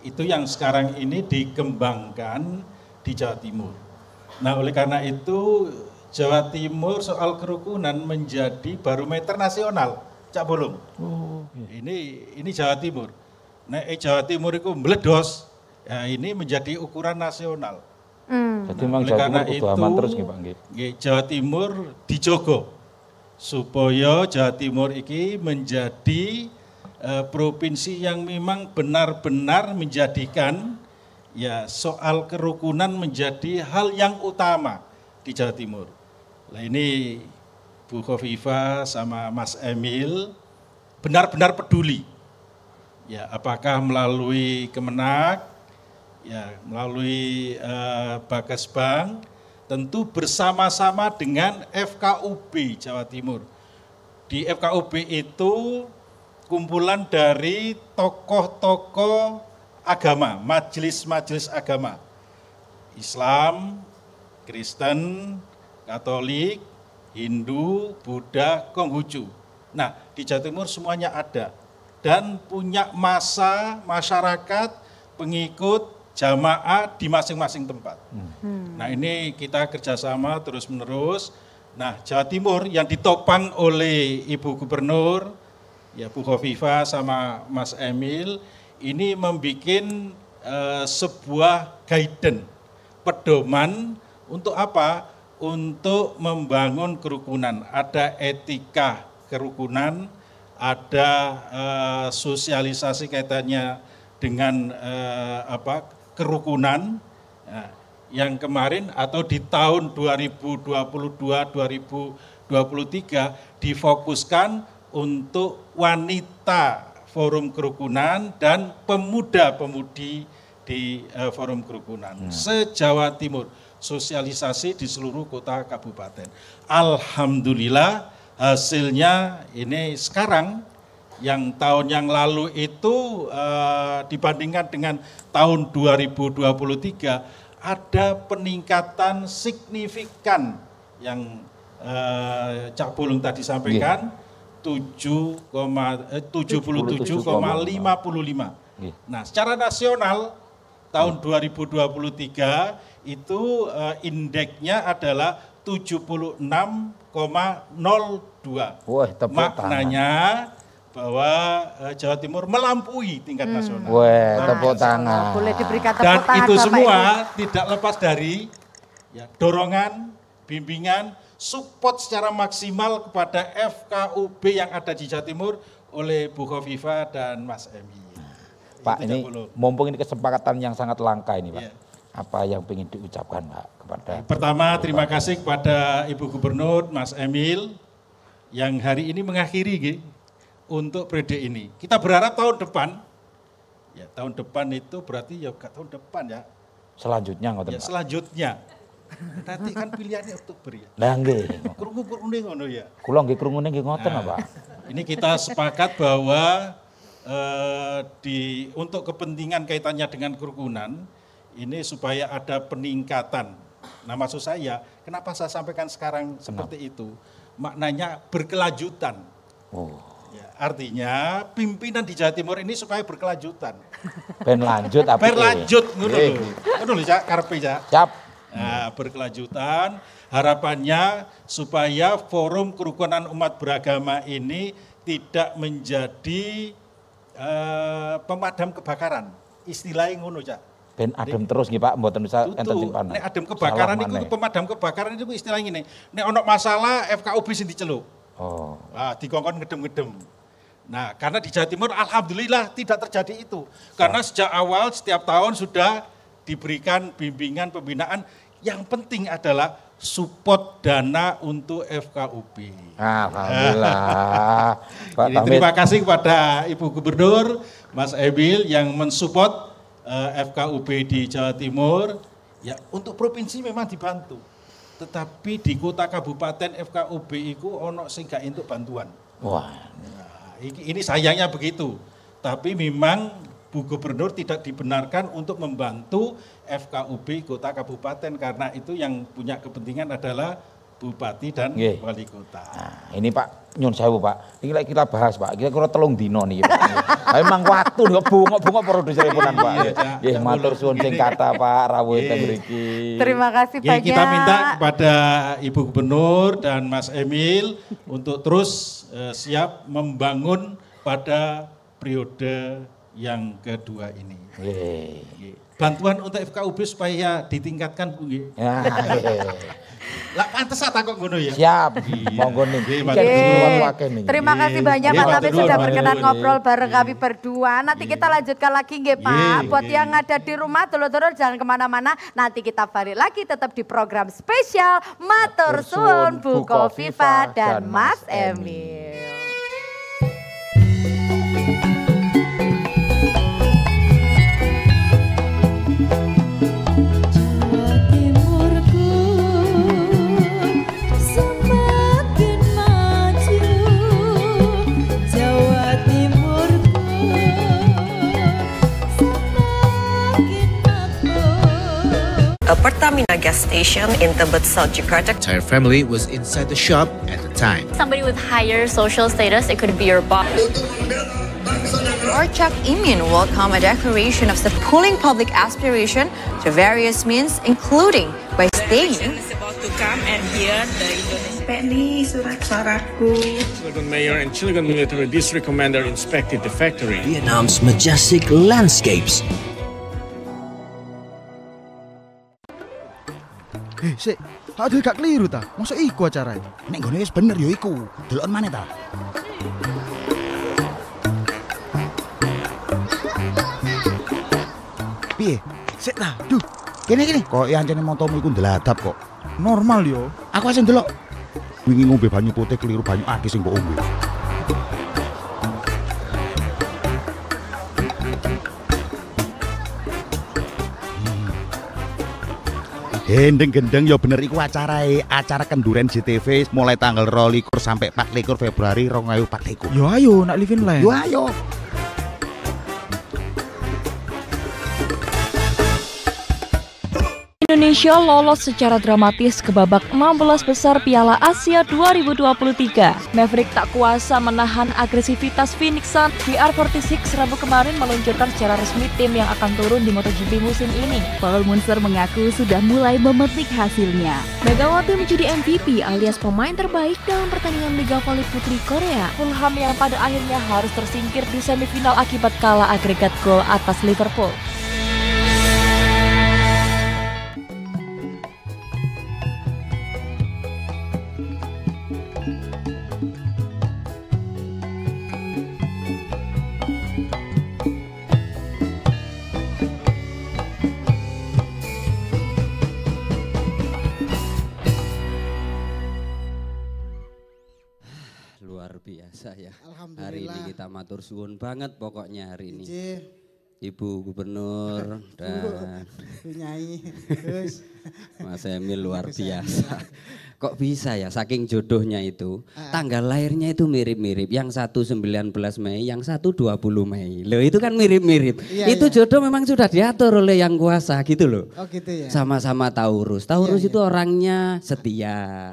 Itu yang sekarang ini dikembangkan di Jawa Timur. Nah, oleh karena itu Jawa Timur soal kerukunan menjadi barometer nasional. Cak Bolong. Oh, ini Jawa Timur. Nah, Jawa Timur itu meledos. Ya, ini menjadi ukuran nasional. Jadi memang Jawa Timur kudu aman terus nggih, Pak nggih. Jawa Timur dijogo supaya Jawa Timur iki menjadi provinsi yang memang benar-benar menjadikan ya soal kerukunan menjadi hal yang utama di Jawa Timur. Nah, ini Bu Khofifah sama Mas Emil benar-benar peduli. Ya, apakah melalui Kemenak, ya, melalui Bakesbang, tentu bersama-sama dengan FKUB Jawa Timur. Di FKUB itu kumpulan dari tokoh-tokoh agama, majelis-majelis agama, Islam, Kristen, Katolik, Hindu, Buddha, Konghucu. Nah, di Jawa Timur semuanya ada dan punya massa masyarakat pengikut jamaah di masing-masing tempat. Nah, ini kita kerjasama terus-menerus. Nah, Jawa Timur yang ditopang oleh Ibu Gubernur, ya Bu Khofifah sama Mas Emil, ini membuat sebuah guidance, pedoman untuk apa? Untuk membangun kerukunan. Ada etika kerukunan, ada sosialisasi kaitannya dengan kerukunan. Nah, yang kemarin atau di tahun 2022-2023 difokuskan untuk wanita forum kerukunan dan pemuda-pemudi di forum kerukunan se-Jawa Timur, sosialisasi di seluruh kota kabupaten. Alhamdulillah hasilnya ini sekarang, yang tahun yang lalu itu dibandingkan dengan tahun 2023 ada peningkatan signifikan yang Cak Bulung tadi sampaikan, 77,55. Nah, secara nasional tahun 2023 itu indeksnya adalah 76,02. Wah, maknanya bahwa Jawa Timur melampaui tingkat nasional. Wah, tepuk tangan. Boleh diberikan tepuk tangan. Dan itu Bapak semua Ibu. tidak lepas dari dorongan, bimbingan, support secara maksimal kepada FKUB yang ada di Jawa Timur oleh Bu Khofifah dan Mas Emil. Pak, ini mumpung ini kesempatan yang sangat langka ini, Pak. Yeah. Apa yang ingin diucapkan, Pak, kepada Pertama, terima kasih kepada Ibu Gubernur, Mas Emil, yang hari ini mengakhiri untuk periode ini. Kita berharap tahun depan, ya tahun depan itu berarti ya tahun depan ya. Selanjutnya ngoten, ya, Pak. Selanjutnya. Nanti kan pilihannya Oktober ya. Lah nggih. Krungu-krungune ngono ya. Kula nggih krungune nggih ngoten, Pak. Ini kita sepakat bahwa untuk kepentingan kaitannya dengan kerukunan ini supaya ada peningkatan. Nah, maksud saya, kenapa saya sampaikan sekarang seperti itu? Maknanya berkelanjutan. Ya, artinya pimpinan di Jawa Timur ini supaya berkelanjutan. Ben lanjut apa? Berlanjut ngono lho. Ngono lho, Cak, karepe, Cak. Siap. Nah, berkelanjutan, harapannya supaya forum kerukunan umat beragama ini tidak menjadi pemadam kebakaran. Istilahnya ngono, Cak. Ben adem terus nggih Pak, mboten bisa enten sing panas. Nek adem kebakaran itu pemadam kebakaran itu istilah ngene. Nek ono masalah FKUB sing diceluk. Oh. Nah, dikongkon ngedem-ngedem. Nah, karena di Jawa Timur alhamdulillah tidak terjadi itu. Karena sejak awal setiap tahun sudah diberikan bimbingan pembinaan. Yang penting adalah support dana untuk FKUB. Alhamdulillah. Pak Ini terima kasih kepada Ibu Gubernur, Mas Emil yang mensupport FKUB di Jawa Timur. Ya, untuk provinsi memang dibantu. Tetapi di kota kabupaten FKUB itu ono sing gak entuk bantuan. Wah. Nah, ini sayangnya begitu. Tapi memang Bu Gubernur tidak dibenarkan untuk membantu FKUB kota kabupaten karena itu yang punya kepentingan adalah Bupati dan Wali Kota. Nah, ini Pak, nyun sewu Pak, ini kita bahas Pak, kita kurang telung dino nih Pak. Memang waktu nggak bunga produseripun Pak. Nggih matur suwun sing kata Pak rawuh teng mriki. Terima kasih banyak. Kita minta kepada Ibu Gubernur dan Mas Emil untuk terus siap membangun pada periode yang kedua ini. Bantuan untuk FKUB supaya ditingkatkan Bu. Lah pantes takok ngono ya. Siap. Monggo niki. Terima kasih banyak Pak Tamim sudah berkenan ngobrol bareng kami berdua. Nanti kita lanjutkan lagi nggih Pak. Buat yang ada di rumah dulur-dulur jangan kemana-mana. Nanti kita balik lagi tetap di program spesial Matur Suwun Bu Khofifah dan Mas Emil. a Pertamina gas station in Tebet, South Jakarta. The entire family was inside the shop at the time. Somebody with higher social status, it could be your boss. Orchak Imin welcomed a declaration of supporting public aspiration to various means, including by staying. About to come and hear the Indonesia. Surat suaraku. Cilegon Mayor and Cilegon Military District Commander inspected the factory. Vietnam's majestic landscapes. Sik, aduh gak keliru ta. Mosok iku acarane. Nek nggone wis bener yo iku. Delokon maneh ta. Piye? Sik ta. Duh, Kene. Kok ancene motomu iku ndeladap kok. normal yo. Aku asing delok. Wingi ngombe banyu putih keliru banyu akeh sing mbok ombe. Gendeng-gendeng ya bener iku acara kenduren JTV mulai tanggal 22 sampai 24 Februari 2024. Yo ayo nak live in land. Yo ayo. Indonesia lolos secara dramatis ke babak 16 besar Piala Asia 2023. Maverick tak kuasa menahan agresivitas Phoenix Suns. VR46 Rabu kemarin meluncurkan secara resmi tim yang akan turun di MotoGP musim ini. Paul Munster mengaku sudah mulai memetik hasilnya. Megawati menjadi MVP alias pemain terbaik dalam pertandingan Liga Voli Putri Korea. Fulham yang pada akhirnya harus tersingkir di semifinal akibat kalah agregat gol atas Liverpool. Luar biasa ya. Hari ini kita matur suwun banget pokoknya hari ini. Ibu Gubernur dan Nyai Mas Emil luar biasa. Kok bisa ya saking jodohnya itu. Tanggal lahirnya itu mirip-mirip. Yang satu 19 Mei, yang satu 20 Mei. Loh itu kan mirip-mirip. Iya, itu jodoh memang sudah diatur oleh yang kuasa gitu loh. Oh gitu ya. Sama-sama Taurus. Taurus itu orangnya setia.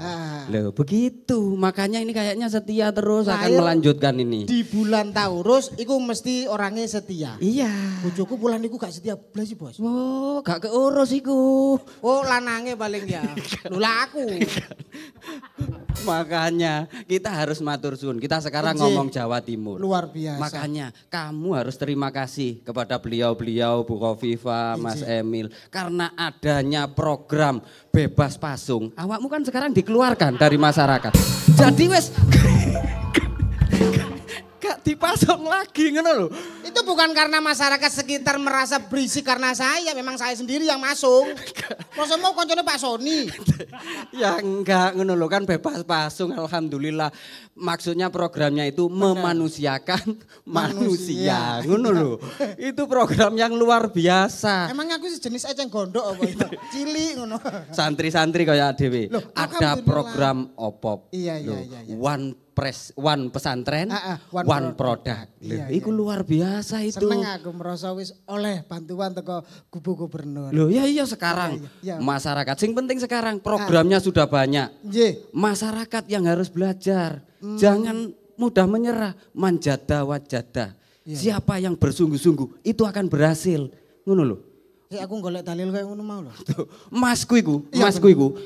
Loh begitu. Makanya ini kayaknya setia terus akan melanjutkan ini. Di bulan Taurus itu mesti orangnya setia. Iya. Bojoku bulan iku gak setia belas sih bos. Oh gak keurus iku. Oh lanange paling ya. Lula aku. Makanya kita harus matur suwun. Kita sekarang ngomong Jawa Timur. Luar biasa. Makanya kamu harus terima kasih kepada beliau-beliau Bu Kofifa, Mas Emil. Karena adanya program bebas pasung. Awakmu kan sekarang dikeluarkan dari masyarakat. Jadi wes gak dipasung lagi ngono lho. Itu bukan karena masyarakat sekitar merasa berisik karena saya, memang saya sendiri yang masuk. Masa mau koncone Pak Sony. Ya enggak ngono lho kan bebas pasung alhamdulillah. Maksudnya programnya itu memanusiakan manusia. Ngono lho. Itu program yang luar biasa. Emang aku sejenis eceng gondok apa itu? Cilik ngono. Santri-santri kayak dhewe. Ada program OPOP. Iya. One pesantren, one product. Iku luar biasa itu. Seneng aku merasa wis oleh bantuan teko Gubu Gubernur. Loh iya sekarang masyarakat. Sing penting sekarang programnya sudah banyak. Masyarakat yang harus belajar. Jangan mudah menyerah. Manjada wajada. Siapa yang bersungguh-sungguh itu akan berhasil. Ngono lho. Aku golek dalil kayak ngono mau lho. Masku iku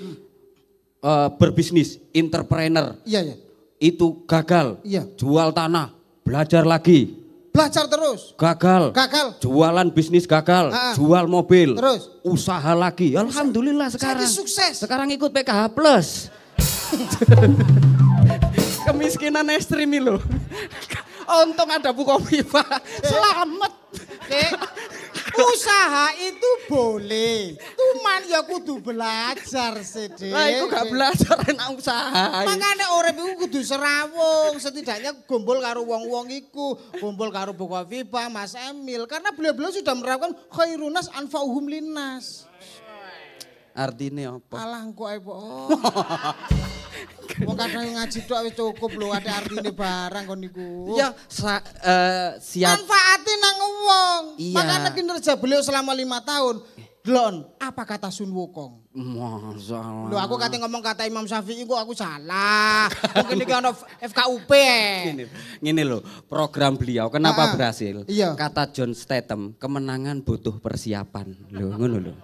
berbisnis, entrepreneur. Iya. Itu gagal, jual tanah, belajar lagi. Belajar terus? Gagal. Jualan bisnis gagal, jual mobil, terus usaha lagi. Alhamdulillah sekarang. Sukses. Sekarang ikut PKH Plus. Kemiskinan ekstrim loh. Untung ada Bu Kofifa. Selamat. Usaha itu boleh, cuman ya kudu belajar sedih. Lah iku gak belajar enak usaha. Makanya urip iku kudu serawung, setidaknya gombol karo wong-wong iku, gombol karo Bu Kofifa, Mas Emil, karena beliau-beliau sudah menerapkan khairunas anfa'uhum linnas. Artinya apa? Alah engko ae po. Wong kadang ngaji tok wis cukup lho, ada artine barang kon niku. Ya siap. Manfaate nang wong. Iya. Makanya kinerja beliau selama 5 tahun Delon, apa kata Sun Wukong? Masalah. Loh, aku kate ngomong kata Imam Syafi'i kok aku salah. Mungkin iki ono FKUP. Ngene lho, program beliau kenapa berhasil? Iya. Kata John Statham, kemenangan butuh persiapan. Lho, ngono lho.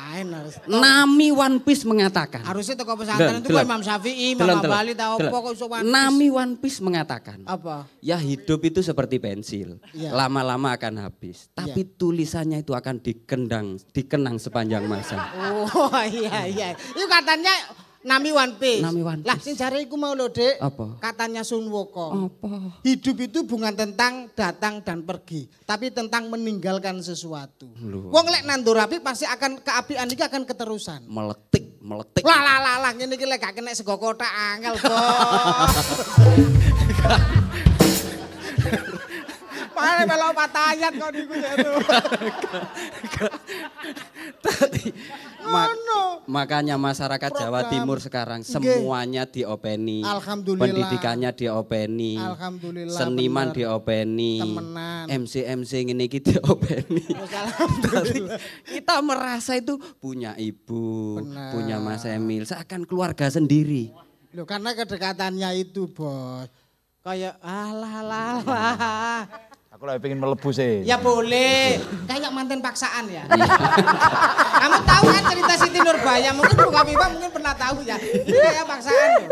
Lain harus. Nami One Piece mengatakan. Harusnya toko pesantren itu kok Imam Syafi'i, Imam Bali ta opo kok iso One Piece. Nami One Piece mengatakan. Apa? Ya hidup itu seperti pensil. Lama-lama akan habis. Tapi tulisannya itu akan dikenang sepanjang masa. Oh iya. Itu katanya Nami One Piece. Nami One Piece. Lah sing jare iku mau lho, Dik. Apa? Katanya Sun Wukong. Apa? Hidup itu bukan tentang datang dan pergi, tapi tentang meninggalkan sesuatu. Loh. Wong lek nandur api pasti akan keapian iki akan keterusan. Meletik. Lah ngene iki lek gak kena sego kotak angel, Bos. Mare melo patayat kok niku ya tuh. Makanya masyarakat Jawa Timur sekarang semuanya diopeni. Alhamdulillah. Pendidikannya diopeni. Alhamdulillah. Seniman diopeni. MC ngene iki diopeni. Kita merasa itu punya ibu, punya Mas Emil, seakan keluarga sendiri. Loh, karena kedekatannya itu, Bos. Kayak alah. Aku lagi pengen melebu sih. Ya boleh, kayak manten paksaan ya. Kamu tahu kan cerita Siti Nurbaya, mungkin Bu Kofifa mungkin pernah tahu ya. Ini kayak paksaan.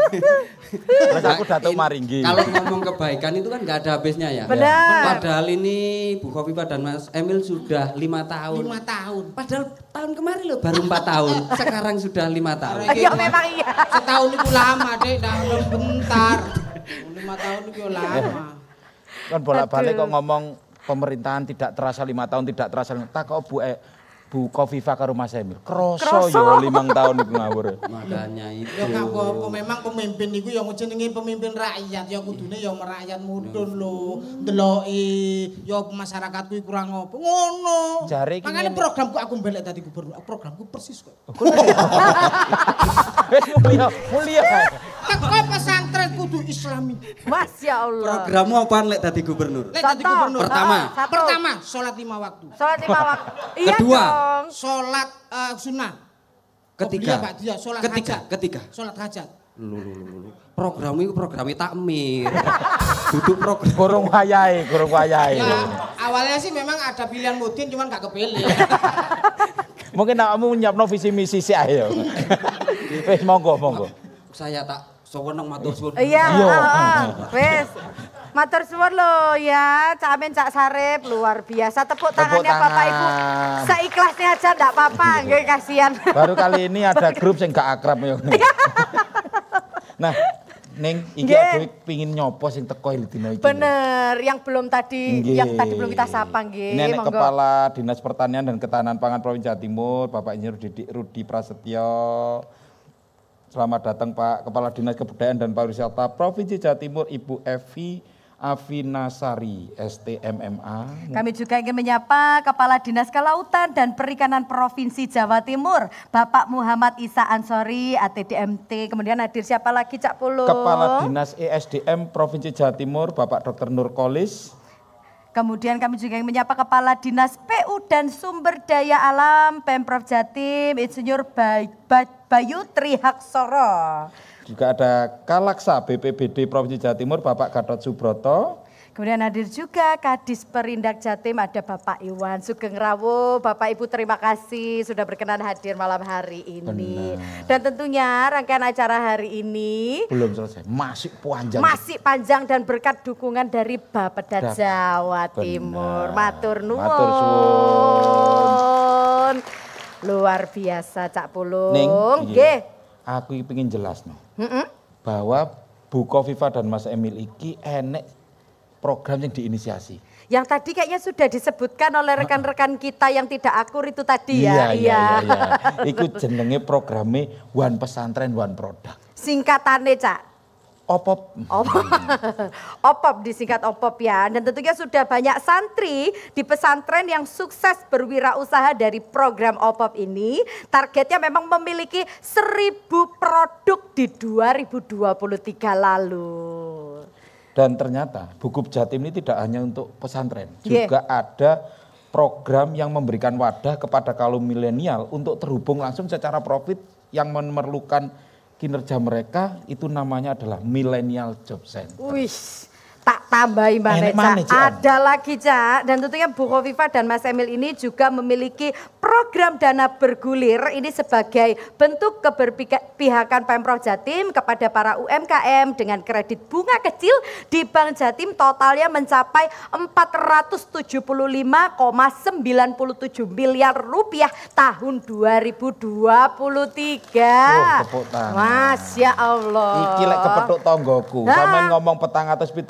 Terus aku Datuk Maringgi. Kalau ngomong kebaikan itu kan nggak ada habisnya ya. Benar. Padahal ini Bu Kofifa dan Mas Emil sudah 5 tahun. 5 tahun. Padahal tahun kemarin loh baru 4 tahun. Sekarang sudah 5 tahun. Ya memang iya. Setahun itu lama deh, dah bentar. 5 tahun itu lama. Kan bolak-balik kok ngomong pemerintahan tidak terasa 5 tahun, tidak terasa 5 tahun. Tak kok Bu Kofifa karo Mas Emil. Kroso yo 5 tahun iku ngawur. Makanya itu. Ya gak apa-apa, memang pemimpin iku ya jenenge pemimpin rakyat, ya kudune ya merakyat mudhun lho. Ndeloki ya masyarakatku kurang apa. Ngono. Makanya programku aku mbelek tadi gubernur. Programku persis kok. Mulia. Teko pesantren kudu Islami. Masya Allah. Programmu apaan lek tadi gubernur? Lek tadi gubernur. Pertama, sholat 5 waktu. Sholat 5 waktu. Iya Kedua, dong. Sholat sunnah. Ketiga. Sholat hajat. Ketiga. Sholat hajat. Lu. Programmu itu programnya takmir. Duduk program. Gorong wayahe. Ya, awalnya sih memang ada pilihan mudin cuman gak kepilih. Mungkin kamu nyiapno visi misi sih ayo. Wis monggo. Saya tak sewenang matur suwun. Iya, wes. Matur suwun lho ya, Cak Amin, Cak Sarip, luar biasa. Tepuk tangannya Bapak Ibu. Seikhlasnya aja enggak apa-apa, nggih kasihan. Baru kali ini ada grup yang gak akrab ya. Nah, Ning, iki aku pingin nyopo sing teko dina iki. Bener, yang belum tadi belum kita sapa nggih. Ini Kepala Dinas Pertanian dan Ketahanan Pangan Provinsi Jawa Timur, Bapak Insinyur Rudi Prasetyo. Selamat datang Pak Kepala Dinas Kebudayaan dan Pariwisata Provinsi Jawa Timur, Ibu Evi Avinasari, STMMA. Kami juga ingin menyapa Kepala Dinas Kelautan dan Perikanan Provinsi Jawa Timur, Bapak Muhammad Isa Ansori, ATDMT. Kemudian hadir siapa lagi Cak Pulung? Kepala Dinas ESDM Provinsi Jawa Timur, Bapak Dr. Nurkolis. Kemudian kami juga ingin menyapa Kepala Dinas PU dan Sumber Daya Alam Pemprov Jatim, Insinyur Bayu Trihaksoro. Juga ada Kalaksa BPBD Provinsi Jawa Timur, Bapak Gatot Subroto. Kemudian hadir juga Kadis Perindak Jatim, ada Bapak Iwan Sugeng Rawo. Bapak Ibu terima kasih sudah berkenan hadir malam hari ini. Benar. Dan tentunya rangkaian acara hari ini belum selesai, masih panjang. Masih panjang dan berkat dukungan dari Bapeda Jawa Timur. Matur nuwun. Luar biasa Cak Pulung. Nggih. Aku ingin jelas nih. Bahwa Bu Kofifa dan Mas Emil iki enek program yang diinisiasi. Yang tadi kayaknya sudah disebutkan oleh rekan-rekan kita yang tidak akur itu tadi ya. Iya. Iku jenenge programnya One Pesantren One Product. Singkatannya Cak. OPOP. OPOP disingkat OPOP ya. Dan tentunya sudah banyak santri di pesantren yang sukses berwirausaha dari program OPOP ini. Targetnya memang memiliki 1000 produk di 2023 lalu. Dan ternyata Bukub Jatim ini tidak hanya untuk pesantren, juga ada program yang memberikan wadah kepada kaum milenial untuk terhubung langsung secara profit yang memerlukan kinerja mereka, itu namanya adalah Millennial Job Center. Wih, tak tambahin Mbak Neca. Ada lagi Cak, dan tentunya Bu Khofifah dan Mas Emil ini juga memiliki program dana bergulir ini sebagai bentuk keberpihakan Pemprov Jatim kepada para UMKM dengan kredit bunga kecil di Bank Jatim totalnya mencapai 475,97 miliar rupiah tahun 2023. Masya Allah. Iki lek kepethuk tonggoku, sampean ngomong 475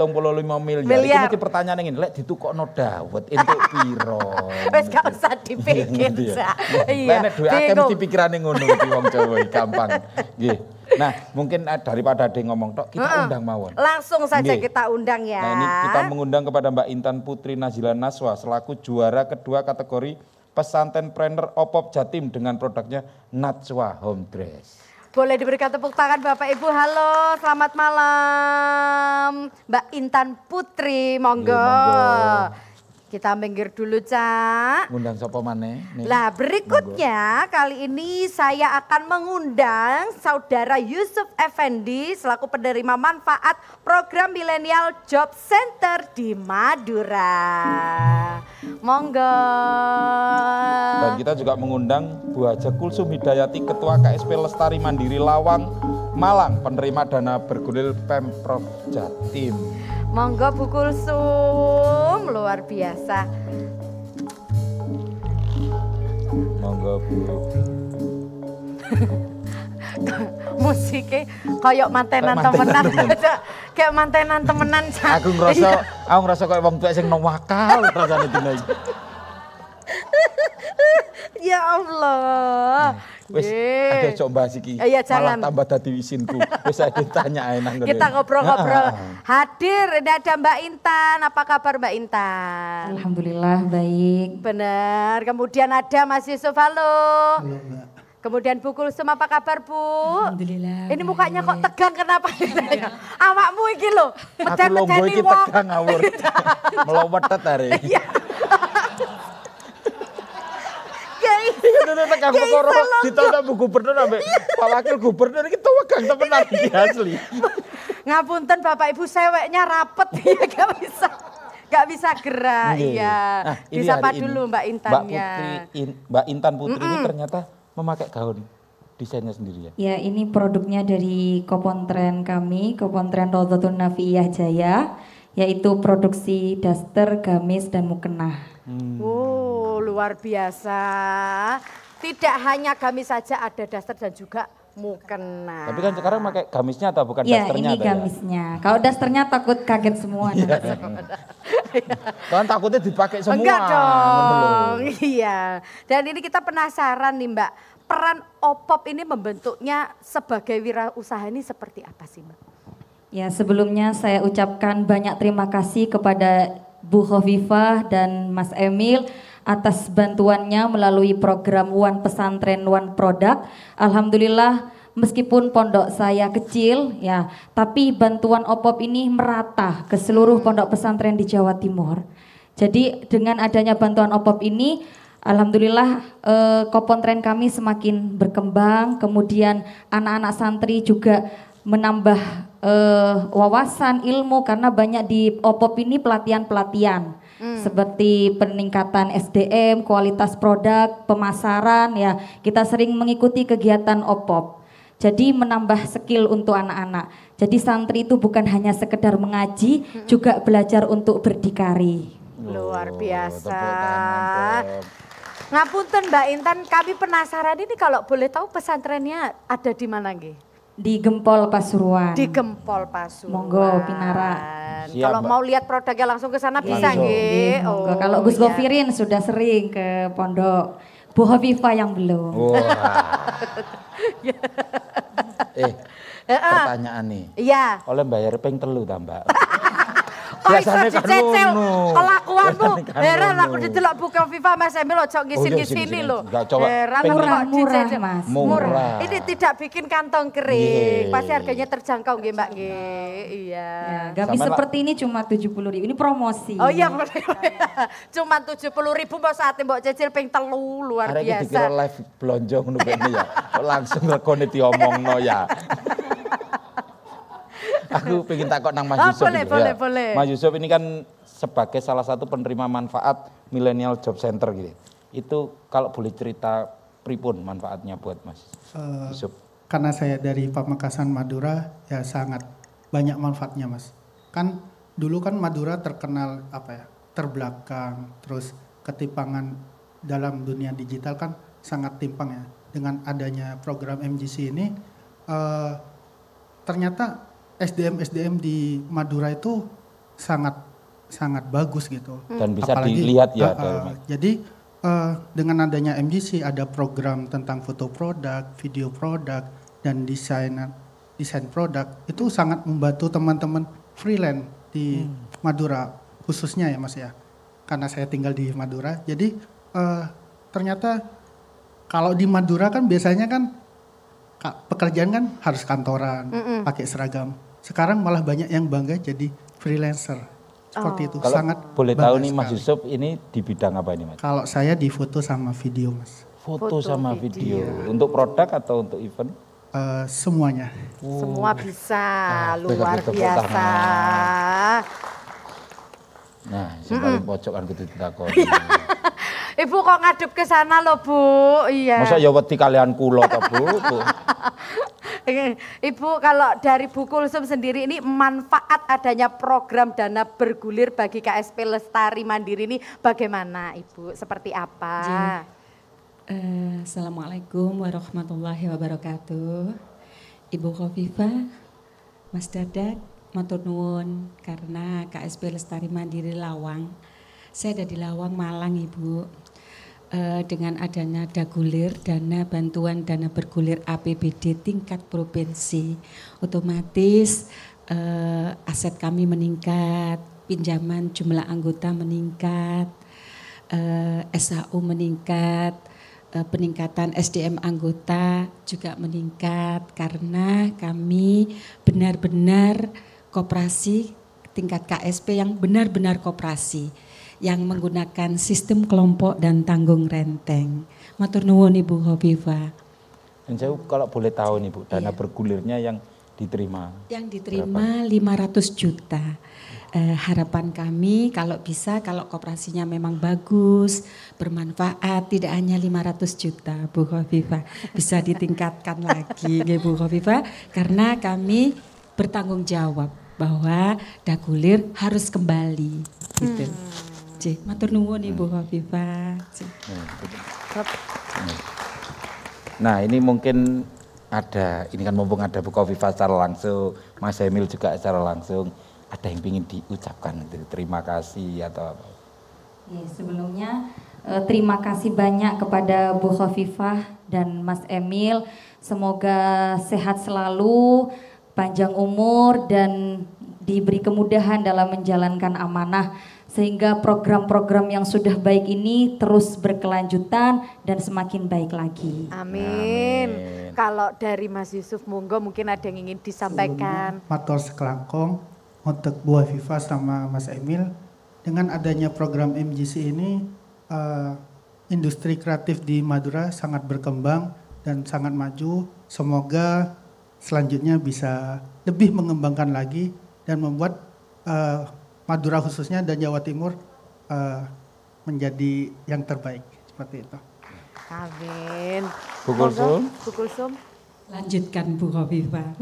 miliar. Iki mesti pertanyaan ngene, lek ditukokno dawet entuk piro? Wes gak usah dipikir. Iya. Nek duwe akeh mesti pikirane ngono iki wong Jawa gampang. Nggih. Nah, mungkin daripada Ade ngomong tok, kita undang mawon. Langsung saja kita undang ya. Nah, ini kita mengundang kepada Mbak Intan Putri Nazila Naswa selaku juara kedua kategori Pesantrenpreneur Opop Jatim dengan produknya Najwa Home Dress. Boleh diberikan tepuk tangan Bapak Ibu. Halo, selamat malam. Mbak Intan Putri, monggo. Monggo. Kita minggir dulu, Cak. Ngundang sapa maneh? Lah, berikutnya kali ini saya akan mengundang Saudara Yusuf Effendi selaku penerima manfaat program Millennial Job Center di Madura. Monggo. Dan kita juga mengundang Bu Haja Kulsum Hidayati, Ketua KSP Lestari Mandiri Lawang, Malang, penerima dana bergulir Pemprov Jatim. Monggo Bu Kulsum, luar biasa. Monggo Bu. Musiknya kayak mantenan temenan. Kayak mantenan temenan. Aku ngerasa kayak wong tuwek sing nowakal rasane dina iki. Ya Allah. Wes ada coba iki. Iya, jangan. Malah tambah dadi isinku. Wis ada tanya ae nang ngene. Kita ngobrol-ngobrol. Hadir ini ada Mbak Intan. Apa kabar Mbak Intan? Alhamdulillah baik. Benar. Kemudian ada Mas Yusuf. Halo. Halo Mbak. Kemudian Bu Kulsum, apa kabar Bu? Alhamdulillah. Ini mukanya kok tegang, kenapa? Awakmu iki lho. Aku longgo iki tegang ngawur. Melowetet are. Tegang perkara ditanda Bu Gubernur ambek Pak Wakil Gubernur iki tegang temenan iki asli. Ngapunten Bapak Ibu, seweknya rapet ya, gak bisa gerak. Iya. Nah, disapa dulu Mbak Intannya. Mbak Intan Putri ini ternyata memakai gaun desainnya sendiri ya. Ya, ini produknya dari Kopontren kami, Kopontren Rawdatun Nafiyah Jaya, yaitu produksi daster, gamis dan mukena. Oh, luar biasa. Tidak hanya gamis saja, ada daster dan juga mukena. Tapi kan sekarang pakai gamisnya atau bukan ya, dasternya? Ini gamisnya. Ya? Kalau dasternya takut kaget semua. Kan takutnya dipakai semua. Enggak dong. Iya. Dan ini kita penasaran nih Mbak, peran Opop ini membentuknya sebagai wirausaha ini seperti apa sih Mbak? Ya, sebelumnya saya ucapkan banyak terima kasih kepada Bu Khofifah dan Mas Emil atas bantuannya melalui program One Pesantren One Product. Alhamdulillah meskipun pondok saya kecil ya, tapi bantuan Opop ini merata ke seluruh pondok pesantren di Jawa Timur. Jadi dengan adanya bantuan Opop ini, alhamdulillah Kopontren kami semakin berkembang, kemudian anak-anak santri juga menambah wawasan ilmu karena banyak di Opop ini pelatihan-pelatihan seperti peningkatan SDM, kualitas produk, pemasaran ya. Kita sering mengikuti kegiatan Opop. Jadi menambah skill untuk anak-anak. Jadi santri itu bukan hanya sekedar mengaji, juga belajar untuk berdikari. Luar biasa. Ngapunten Mbak Intan, kami penasaran ini kalau boleh tahu pesantrennya ada di mana nggih? Di Gempol Pasuruan. Di Gempol Pasuruan. Monggo Pinara. Kalau mau lihat produknya langsung ke sana bisa nggih. Oh, kalau Gus Gofirin sudah sering ke pondok. Bu Khofifah yang belum. Pertanyaan nih. Iya. Oleh bayar ping 3 ta, Mbak? Biasanya kan dicecil kelakuanmu. Heran aku ngono. didelok Bu Kofifa Mas Emil ojo ngisin-ngisini lho. Heran aku kok dicecil. Mas. Murah. Ini tidak bikin kantong kering. Pasti harganya terjangkau nggih Mbak nggih. Iya. Gamis seperti ini cuma 70.000. Ini promosi. Oh iya, cuma 70.000 mbok saate mbok cecil ping 3 luar Arek iki biasa. dikira live blonjo ngono kene ya. Kok langsung regone diomongno ya. Aku pengen takut nang Mas Yusuf. Boleh. Mas Yusuf ini kan sebagai salah satu penerima manfaat Millennial Job Center gitu. Itu kalau boleh cerita pripun manfaatnya buat Mas Yusuf? Karena saya dari Pamekasan Madura ya sangat banyak manfaatnya Mas. Kan dulu kan Madura terkenal terbelakang, terus ketimpangan dalam dunia digital kan sangat timpang ya. Dengan adanya program MGC ini ternyata SDM di Madura itu sangat bagus gitu. Dan bisa dilihat ya. Jadi dengan adanya MGC ada program tentang foto produk, video produk, dan desain produk itu sangat membantu teman-teman freelance di Madura khususnya ya Mas ya. Karena saya tinggal di Madura, jadi ternyata kalau di Madura kan biasanya kan pekerjaan kan harus kantoran, pakai seragam. Sekarang malah banyak yang bangga jadi freelancer. Seperti itu. Kalau sangat boleh tahu nih Mas sekali. Yusuf ini di bidang apa ini Mas? Kalau saya di foto sama video Mas. Foto sama video. Untuk produk atau untuk event? Semuanya. Semua bisa, luar biasa. Nah, sebalik pojok kan kudu ditakoni. Ibu kok ngadep ke sana loh Bu. Iya. Masa ya wedi kalian kula ta Bu? Ibu kalau dari Bu Kulsum sendiri ini manfaat adanya program dana bergulir bagi KSP Lestari Mandiri ini bagaimana Ibu? Seperti apa? Assalamualaikum warahmatullahi wabarakatuh. Ibu Khofifah, Mas Dadak, matur nuwun karena KSP Lestari Mandiri Lawang. Saya ada di Lawang Malang Ibu. Dengan adanya dagulir, dana bantuan dana bergulir APBD tingkat provinsi, otomatis aset kami meningkat, pinjaman jumlah anggota meningkat, SHU meningkat, peningkatan SDM anggota juga meningkat karena kami benar-benar koperasi tingkat KSP yang benar-benar koperasi yang menggunakan sistem kelompok dan tanggung renteng. Matur nuwun Ibu Khofifah. Dan saya kalau boleh tahu nih Bu, dana bergulirnya yang diterima. Yang diterima 500 juta. Harapan kami kalau bisa, kalau koperasinya memang bagus, bermanfaat, tidak hanya 500 juta Bu Khofifah. Bisa ditingkatkan lagi Bu Khofifah, karena kami bertanggung jawab bahwa dagulir harus kembali. Gitu. Matur nuwun Ibu Khofifah. Nah ini mungkin ada, ini kan mumpung ada Bu Khofifah secara langsung, Mas Emil juga secara langsung, ada yang ingin diucapkan, terima kasih atau apa? Sebelumnya terima kasih banyak kepada Bu Khofifah dan Mas Emil, semoga sehat selalu, panjang umur dan diberi kemudahan dalam menjalankan amanah sehingga program-program yang sudah baik ini terus berkelanjutan dan semakin baik lagi. Amin. Kalau dari Mas Yusuf monggo mungkin ada yang ingin disampaikan. Matur sekelangkong untuk Bu Khofifah sama Mas Emil, dengan adanya program MGC ini industri kreatif di Madura sangat berkembang dan sangat maju. Semoga selanjutnya bisa lebih mengembangkan lagi dan membuat Madura khususnya dan Jawa Timur menjadi yang terbaik seperti itu. Amin. Bu Kulsum. Bu Kulsum. Lanjutkan Bu Khofifah.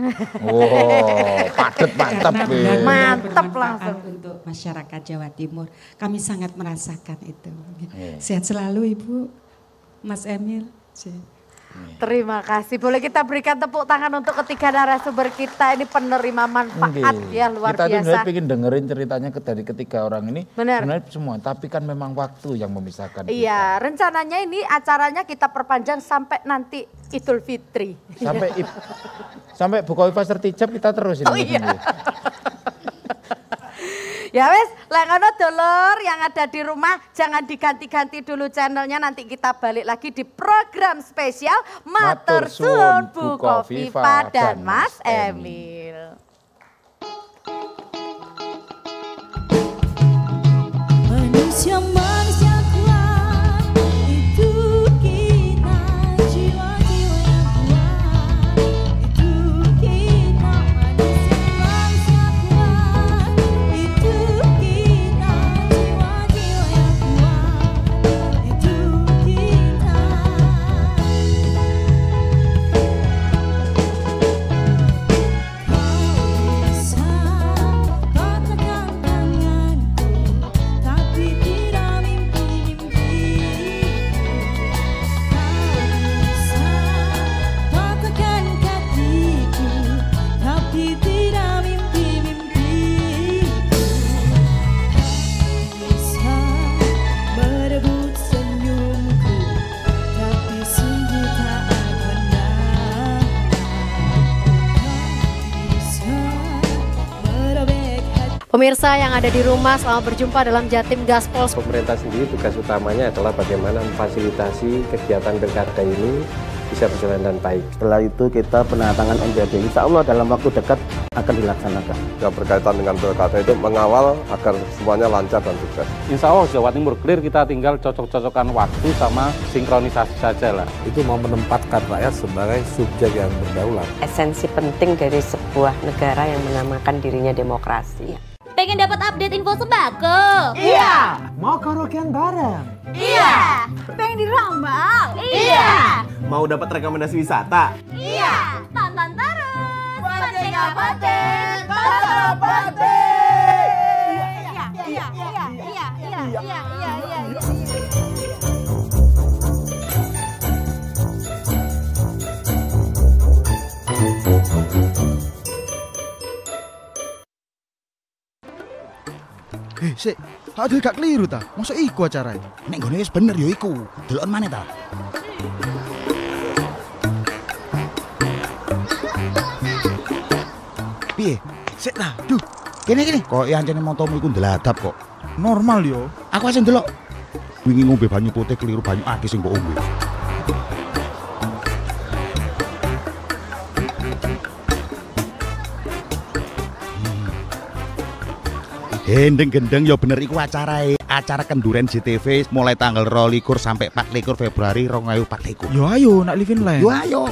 Padet mantap. Mantap langsung untuk masyarakat Jawa Timur. Kami sangat merasakan itu. Sehat selalu Ibu, Mas Emil. Terima kasih. Boleh kita berikan tepuk tangan untuk ketiga narasumber kita ini penerima manfaat ya luar kita biasa. Kita tuh ingin dengerin ceritanya dari ketiga orang ini. Benar. Sebenarnya semua, tapi kan memang waktu yang memisahkan. Iya, rencananya ini acaranya kita perpanjang sampai nanti Idul Fitri. Sampai Bu Khofifah sertijab kita terus ini. Oh iya. Ya wes, lek ngono dulur yang ada di rumah jangan diganti-ganti dulu channelnya, nanti kita balik lagi di program spesial Matur Suwun Bu Kofifa dan Mas Emil. Manusia kuat itu kita, jiwa-jiwa yang kuat itu kita. Manusia kuat itu kita, jiwa-jiwa yang kuat itu kita. Kau bisa patahkan tanganku, tapi tidak mimpi-mimpiku. Kau bisa patahkan kakiku, tapi tidak mimpi-mimpiku. Kau bisa merebut senyumku, tapi sungguh tak akan dapat. Kau bisa merobek hati. Pemirsa yang ada di rumah, selamat berjumpa dalam Jatim Gaspol. Pemerintah sendiri tugas utamanya adalah bagaimana memfasilitasi kegiatan pilkada ini bisa berjalan dengan baik. Setelah itu kita penandatangan MPRD, insya Allah dalam waktu dekat akan dilaksanakan. Yang berkaitan dengan pilkada itu mengawal agar semuanya lancar dan sukses. Insya Allah Jawa Timur clear, kita tinggal cocok-cocokan waktu sama sinkronisasi saja lah. Itu mau menempatkan rakyat sebagai subjek yang berdaulat. Esensi penting dari sebuah negara yang menamakan dirinya demokrasi. Pengen dapat update info sembako? Iya. Mau karaokean bareng? Iya. Pengen dirambang? Iya. Mau dapat rekomendasi wisata? Iya. Tonton terus. Pate Pate. Iya. Sik, aduh gak keliru ta. Mosok iku acarane. Nek nggone wis bener ya iku. Deloken maneh ta. Piye? Sik ta. Duh, Kene. Kok ancene motomu iku ndeladap kok. normal yo. Aku asing ndelok. Wingi ngombe banyu putih keliru banyu akeh sing mbok ombe. Gendeng-gendeng ya bener iku acarae. Acara kenduren JTV mulai tanggal 22 sampai 24 Februari 2024. Yo ayo nak live in line. Yo ayo.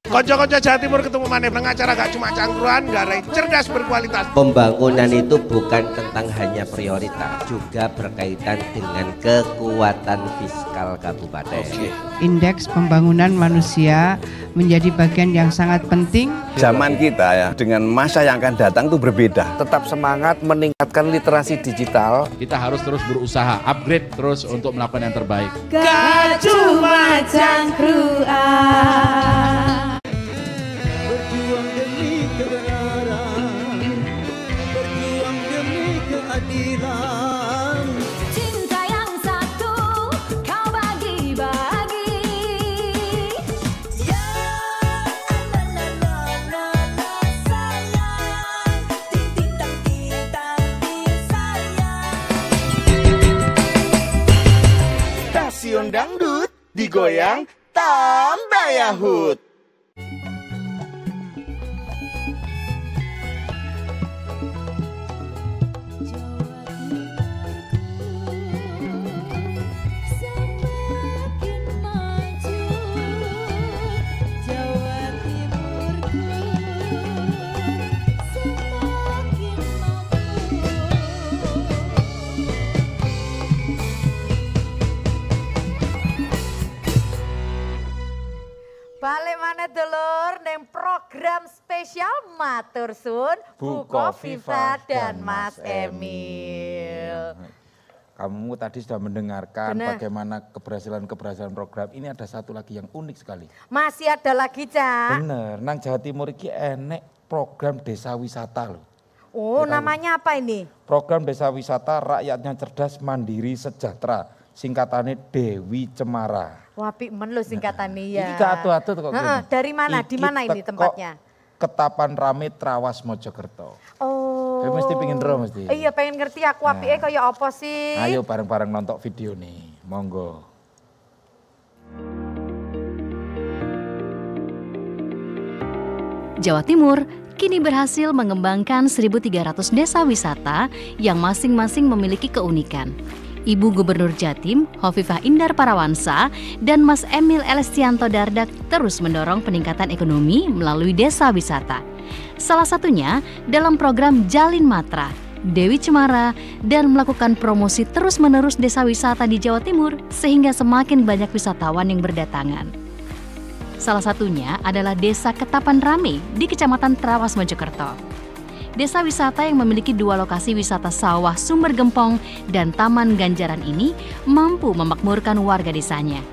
Konco-konco Jawa Timur ketemu maneh nang acara gak cuma cangkruan, garai cerdas berkualitas. Pembangunan itu bukan tentang hanya prioritas, juga berkaitan dengan kekuatan fiskal kabupaten. Indeks pembangunan manusia menjadi bagian yang sangat penting. Zaman kita ya dengan masa yang akan datang itu berbeda. Tetap semangat meningkatkan literasi digital. Kita harus terus berusaha upgrade terus untuk melakukan yang terbaik. Gak cuma cangkruan. Berjuang demi kebenaran, berjuang demi keadilan. Cinta yang satu kau bagi-bagi. Ya, sayang, tintang-tintang sayang. Stasiun dangdut digoyang tambah Yahut. Balik mana dulur neng program spesial Matur Suwun Bu Kofifa dan Mas Emil. Kamu tadi sudah mendengarkan bagaimana keberhasilan program. Ini ada satu lagi yang unik sekali. Masih ada lagi, Cak? Bener, nang Jawa Timur ini enek program desa wisata loh. Oh, namanya apa ini? Program desa wisata rakyatnya cerdas, mandiri, sejahtera. singkatannya Dewi Cemara. Wah, men lo singkatannya ya. Ini atu-atu kok gini. Dari mana? Di mana ini tempatnya? Ketapan Rame Trawas Mojokerto. Oh. Mesti pengen ro mesti. Iya pengen ngerti aku apike kaya apa sih. Ayo bareng-bareng nonton video nih. Monggo. Jawa Timur kini berhasil mengembangkan 1.300 desa wisata yang masing-masing memiliki keunikan. Ibu Gubernur Jatim, Hovifah Indar Parawansa, dan Mas Emil Elestianto Dardak terus mendorong peningkatan ekonomi melalui desa wisata. Salah satunya dalam program Jalin Matra, Dewi Cemara, dan melakukan promosi terus-menerus desa wisata di Jawa Timur sehingga semakin banyak wisatawan yang berdatangan. Salah satunya adalah Desa Ketapan Rame di Kecamatan Trawas Mojokerto. Desa wisata yang memiliki 2 lokasi wisata sawah Sumber Gempong dan Taman Ganjaran ini mampu memakmurkan warga desanya.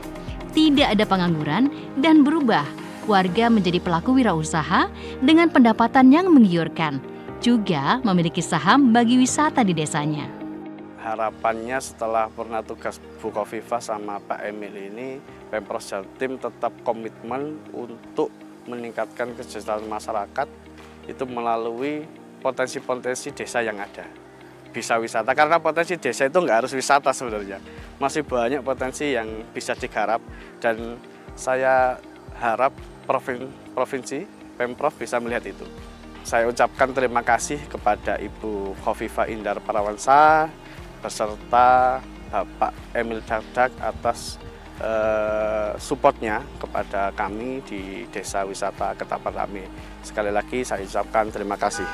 Tidak ada pengangguran dan berubah, warga menjadi pelaku wirausaha dengan pendapatan yang menggiurkan. Juga memiliki saham bagi wisata di desanya. Harapannya setelah pernah tugas Bu Khofifah sama Pak Emil ini, Pemprov Jatim tetap komitmen untuk meningkatkan kesejahteraan masyarakat itu melalui potensi-potensi desa yang ada. Bisa wisata, karena potensi desa itu nggak harus wisata sebenarnya. Masih banyak potensi yang bisa digarap dan saya harap provinsi, Pemprov bisa melihat itu. Saya ucapkan terima kasih kepada Ibu Khofifah Indar Parawansa beserta Bapak Emil Dardak atas supportnya kepada kami di Desa Wisata Ketapan Rame. Sekali lagi saya ucapkan terima kasih.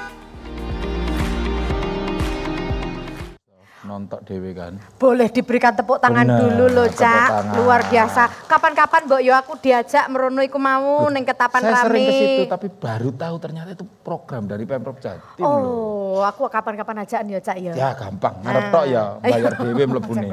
Nonton dewe kan. Boleh diberikan tepuk tangan dulu loh, Cak. Luar biasa. Kapan-kapan Mbok yo aku diajak merono iku mau ning Ketapan Rame. Saya sering ke situ tapi baru tahu ternyata itu program dari Pemprov Jatim loh. Aku kapan-kapan ajakan ya, Cak ya. Ya gampang, ngarep tok ya, bayar dhewe mlebune.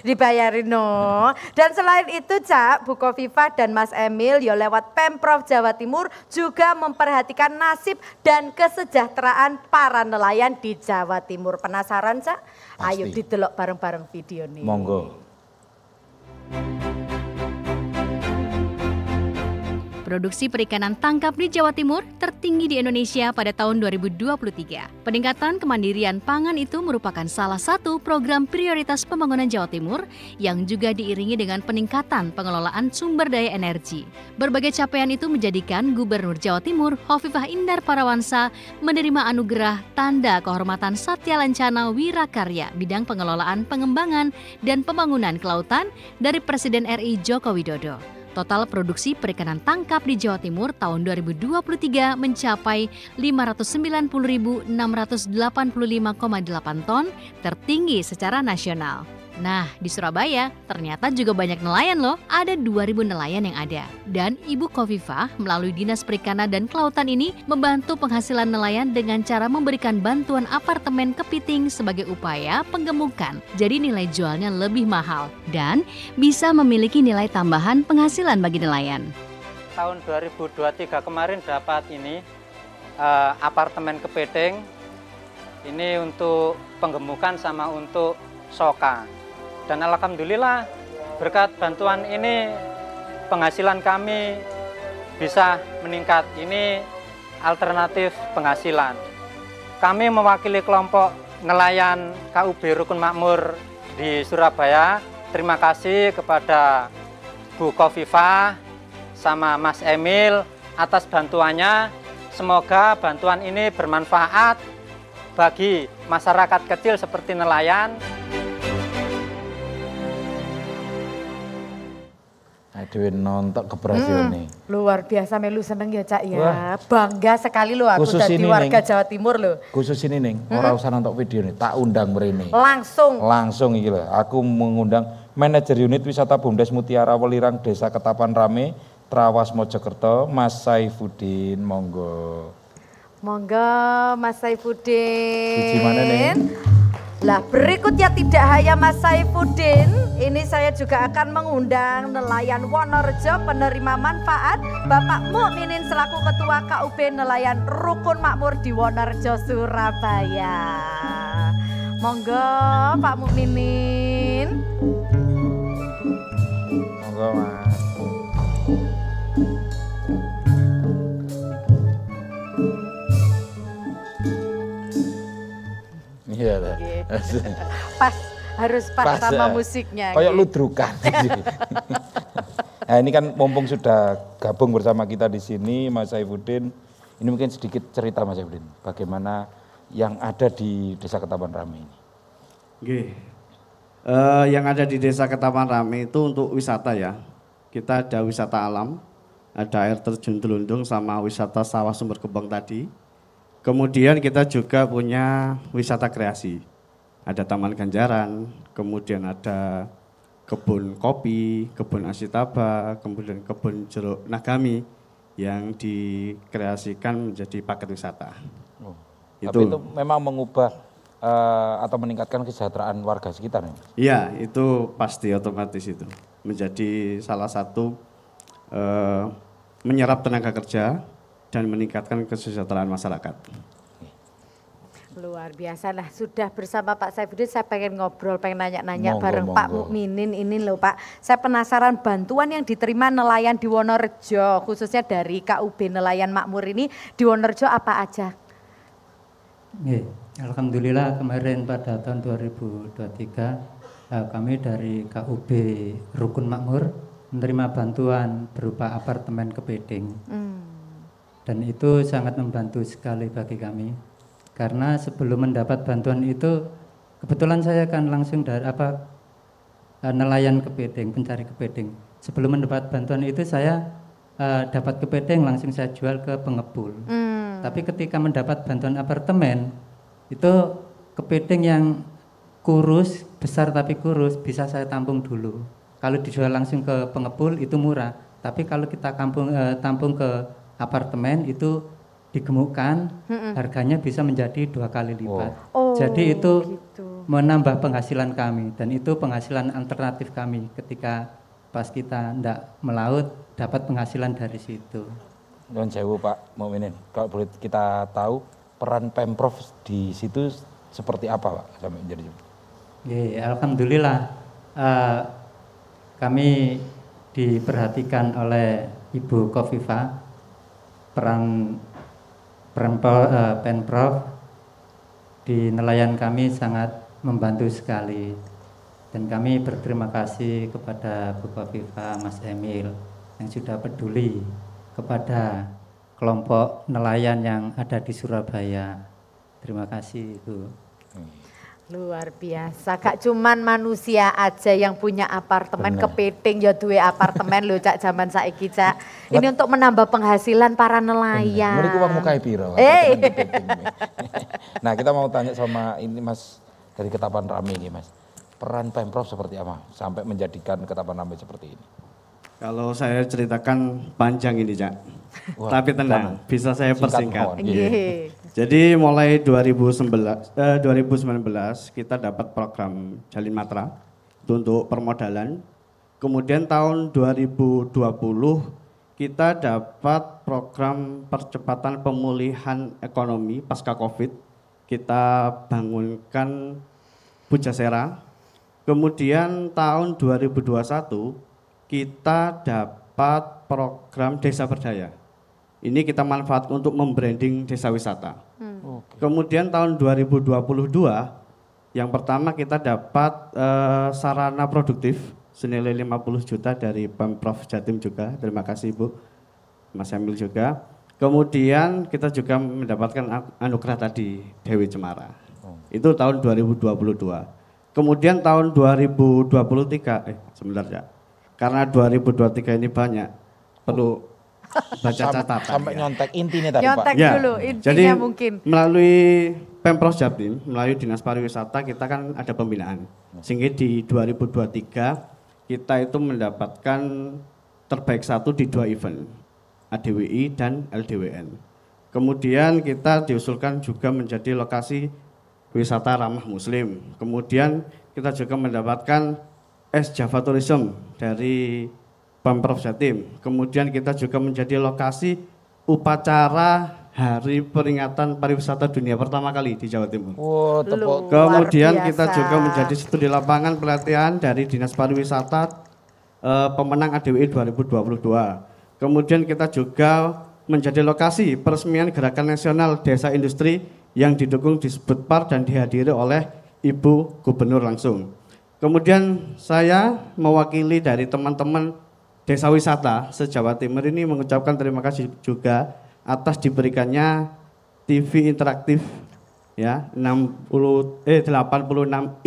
Dibayarin no. Dan selain itu, Cak, Bu Khofifah dan Mas Emil ya lewat Pemprov Jawa Timur juga memperhatikan nasib dan kesejahteraan para nelayan di Jawa Timur. Penasaran, Cak? Pasti. Ayo didelok bareng-bareng video nih. Monggo. Produksi perikanan tangkap di Jawa Timur tertinggi di Indonesia pada tahun 2023. Peningkatan kemandirian pangan itu merupakan salah satu program prioritas pembangunan Jawa Timur yang juga diiringi dengan peningkatan pengelolaan sumber daya energi. Berbagai capaian itu menjadikan Gubernur Jawa Timur Hovifah Indar Parawansa menerima anugerah Tanda Kehormatan Satya Lancana Wirakarya bidang pengelolaan pengembangan dan pembangunan kelautan dari Presiden RI Joko Widodo. Total produksi perikanan tangkap di Jawa Timur tahun 2023 mencapai 590.685,8 ton, tertinggi secara nasional. Nah, di Surabaya ternyata juga banyak nelayan loh, ada 2.000 nelayan yang ada. Dan Ibu Khofifah melalui Dinas Perikanan dan Kelautan ini membantu penghasilan nelayan dengan cara memberikan bantuan apartemen kepiting sebagai upaya penggemukan. Jadi nilai jualnya lebih mahal dan bisa memiliki nilai tambahan penghasilan bagi nelayan. Tahun 2023 kemarin dapat ini apartemen kepiting, ini untuk penggemukan sama untuk soka. Dan alhamdulillah berkat bantuan ini penghasilan kami bisa meningkat. Ini alternatif penghasilan. Kami mewakili kelompok nelayan KUB Rukun Makmur di Surabaya. Terima kasih kepada Bu Khofifah sama Mas Emil atas bantuannya. Semoga bantuan ini bermanfaat bagi masyarakat kecil seperti nelayan. Dewi nonton keberhasilan nih. Luar biasa, Melu seneng ya, Cak ya. Wah. Bangga sekali loh aku jadi warga Jawa Timur loh. Khusus ini nih, ora usah nonton video nih, tak undang mrene. Langsung iki lho. Aku mengundang manajer unit wisata Bumdes Mutiara Welirang Desa Ketapan Rame, Trawas Mojokerto, Mas Saifuddin. Monggo. Monggo Mas Saifuddin. Siji mana nih? Lah berikutnya tidak hanya Mas Saifuddin, ini saya juga akan mengundang nelayan Wonorejo penerima manfaat Bapak Mukminin selaku Ketua KUB Nelayan Rukun Makmur di Wonorejo, Surabaya. Monggo Pak Mukminin. Pas, harus pas sama ya. musiknya. Kayak ludrukan. Nah ini kan mumpung sudah gabung bersama kita di sini Mas Saifuddin, ini mungkin sedikit cerita Mas Saifuddin, bagaimana yang ada di Desa Ketapang Rame ini. Oke. Yang ada di Desa Ketapang Rame itu untuk wisata ya. Kita ada wisata alam, ada air terjun Telundung sama wisata sawah sumber kembang tadi. Kemudian kita juga punya wisata kreasi. Ada Taman Ganjaran, kemudian ada kebun kopi, kebun asitaba, kemudian kebun jeruk nagami yang dikreasikan menjadi paket wisata. Oh, tapi itu memang mengubah atau meningkatkan kesejahteraan warga sekitar ya? Iya, itu pasti otomatis itu. Menjadi salah satu menyerap tenaga kerja dan meningkatkan kesejahteraan masyarakat. Luar biasa lah, sudah bersama Pak Saifuddin, saya pengen ngobrol, pengen nanya-nanya bareng Pak Mukminin ini loh Pak. Saya penasaran bantuan yang diterima nelayan di Wonorejo, khususnya dari KUB Nelayan Makmur ini di Wonorejo apa aja? Alhamdulillah kemarin pada tahun 2023 kami dari KUB Rukun Makmur menerima bantuan berupa apartemen Kepeding. Dan itu sangat membantu sekali bagi kami. Karena sebelum mendapat bantuan itu, kebetulan saya kan langsung dari nelayan Kepeding, pencari Kepeding. Sebelum mendapat bantuan itu saya dapat Kepeding langsung saya jual ke pengepul. Tapi ketika mendapat bantuan apartemen, itu Kepeding yang kurus, besar tapi kurus, bisa saya tampung dulu. Kalau dijual langsung ke pengepul itu murah. Tapi kalau kita tampung ke apartemen itu digemukkan, harganya bisa menjadi 2 kali lipat. Jadi itu gitu. Menambah penghasilan kami dan itu penghasilan alternatif kami ketika pas kita tidak melaut dapat penghasilan dari situ. Nuwun sewu Pak Mukminin, kalau boleh kita tahu peran Pemprov di situ seperti apa Pak sampai menjadi? Alhamdulillah kami diperhatikan oleh Ibu Khofifah, peran Pemprov di nelayan kami sangat membantu sekali dan kami berterima kasih kepada Bu Khofifah, Mas Emil yang sudah peduli kepada kelompok nelayan yang ada di Surabaya. Terima kasih Ibu. Luar biasa, gak cuman manusia aja yang punya apartemen. Kepeding ya duwe apartemen lho Cak zaman saiki Cak. Ini untuk menambah penghasilan para nelayan. Mriku wong mukae piro? Nah, kita mau tanya sama ini Mas dari Ketapang Rame ini Mas. Peran Pemprov seperti apa sampai menjadikan Ketapang Rame seperti ini? Kalau saya ceritakan panjang ini Cak. Tapi tenang, bisa saya persingkat. Jadi mulai 2019 kita dapat program Jalin Matra untuk permodalan. Kemudian tahun 2020 kita dapat program percepatan pemulihan ekonomi pasca Covid. Kita bangunkan Pujasera. Kemudian tahun 2021 kita dapat program Desa Berdaya. Ini kita manfaatkan untuk membranding desa wisata. Kemudian tahun 2022 yang pertama kita dapat sarana produktif senilai 50 juta dari Pemprov Jatim juga. Terima kasih Ibu, Mas Emil juga. Kemudian kita juga mendapatkan anugerah tadi Dewi Cemara. Itu tahun 2022. Kemudian tahun 2023 sebentar ya. Karena 2023 ini banyak perlu baca catatan sampai ya. Nyontek intinya tadi nyontek Pak. Dulu intinya jadi, mungkin. Melalui Pemprov Jatim, melalui Dinas Pariwisata kita kan ada pembinaan. Sehingga di 2023 kita itu mendapatkan terbaik 1 di 2 event, ADWI dan LDWN. Kemudian kita diusulkan juga menjadi lokasi wisata ramah muslim. Kemudian kita juga mendapatkan Java Tourism dari Pemprov Jatim. Kemudian kita juga menjadi lokasi upacara Hari Peringatan Pariwisata Dunia pertama kali di Jawa Timur. Kemudian kita juga menjadi studi lapangan pelatihan dari Dinas Pariwisata pemenang ADWI 2022. Kemudian kita juga menjadi lokasi peresmian Gerakan Nasional Desa Industri yang didukung di Sbutpar dan dihadiri oleh Ibu Gubernur langsung. Kemudian saya mewakili dari teman-teman Desa Wisata se-Jawa Timur ini mengucapkan terima kasih juga atas diberikannya TV interaktif ya 86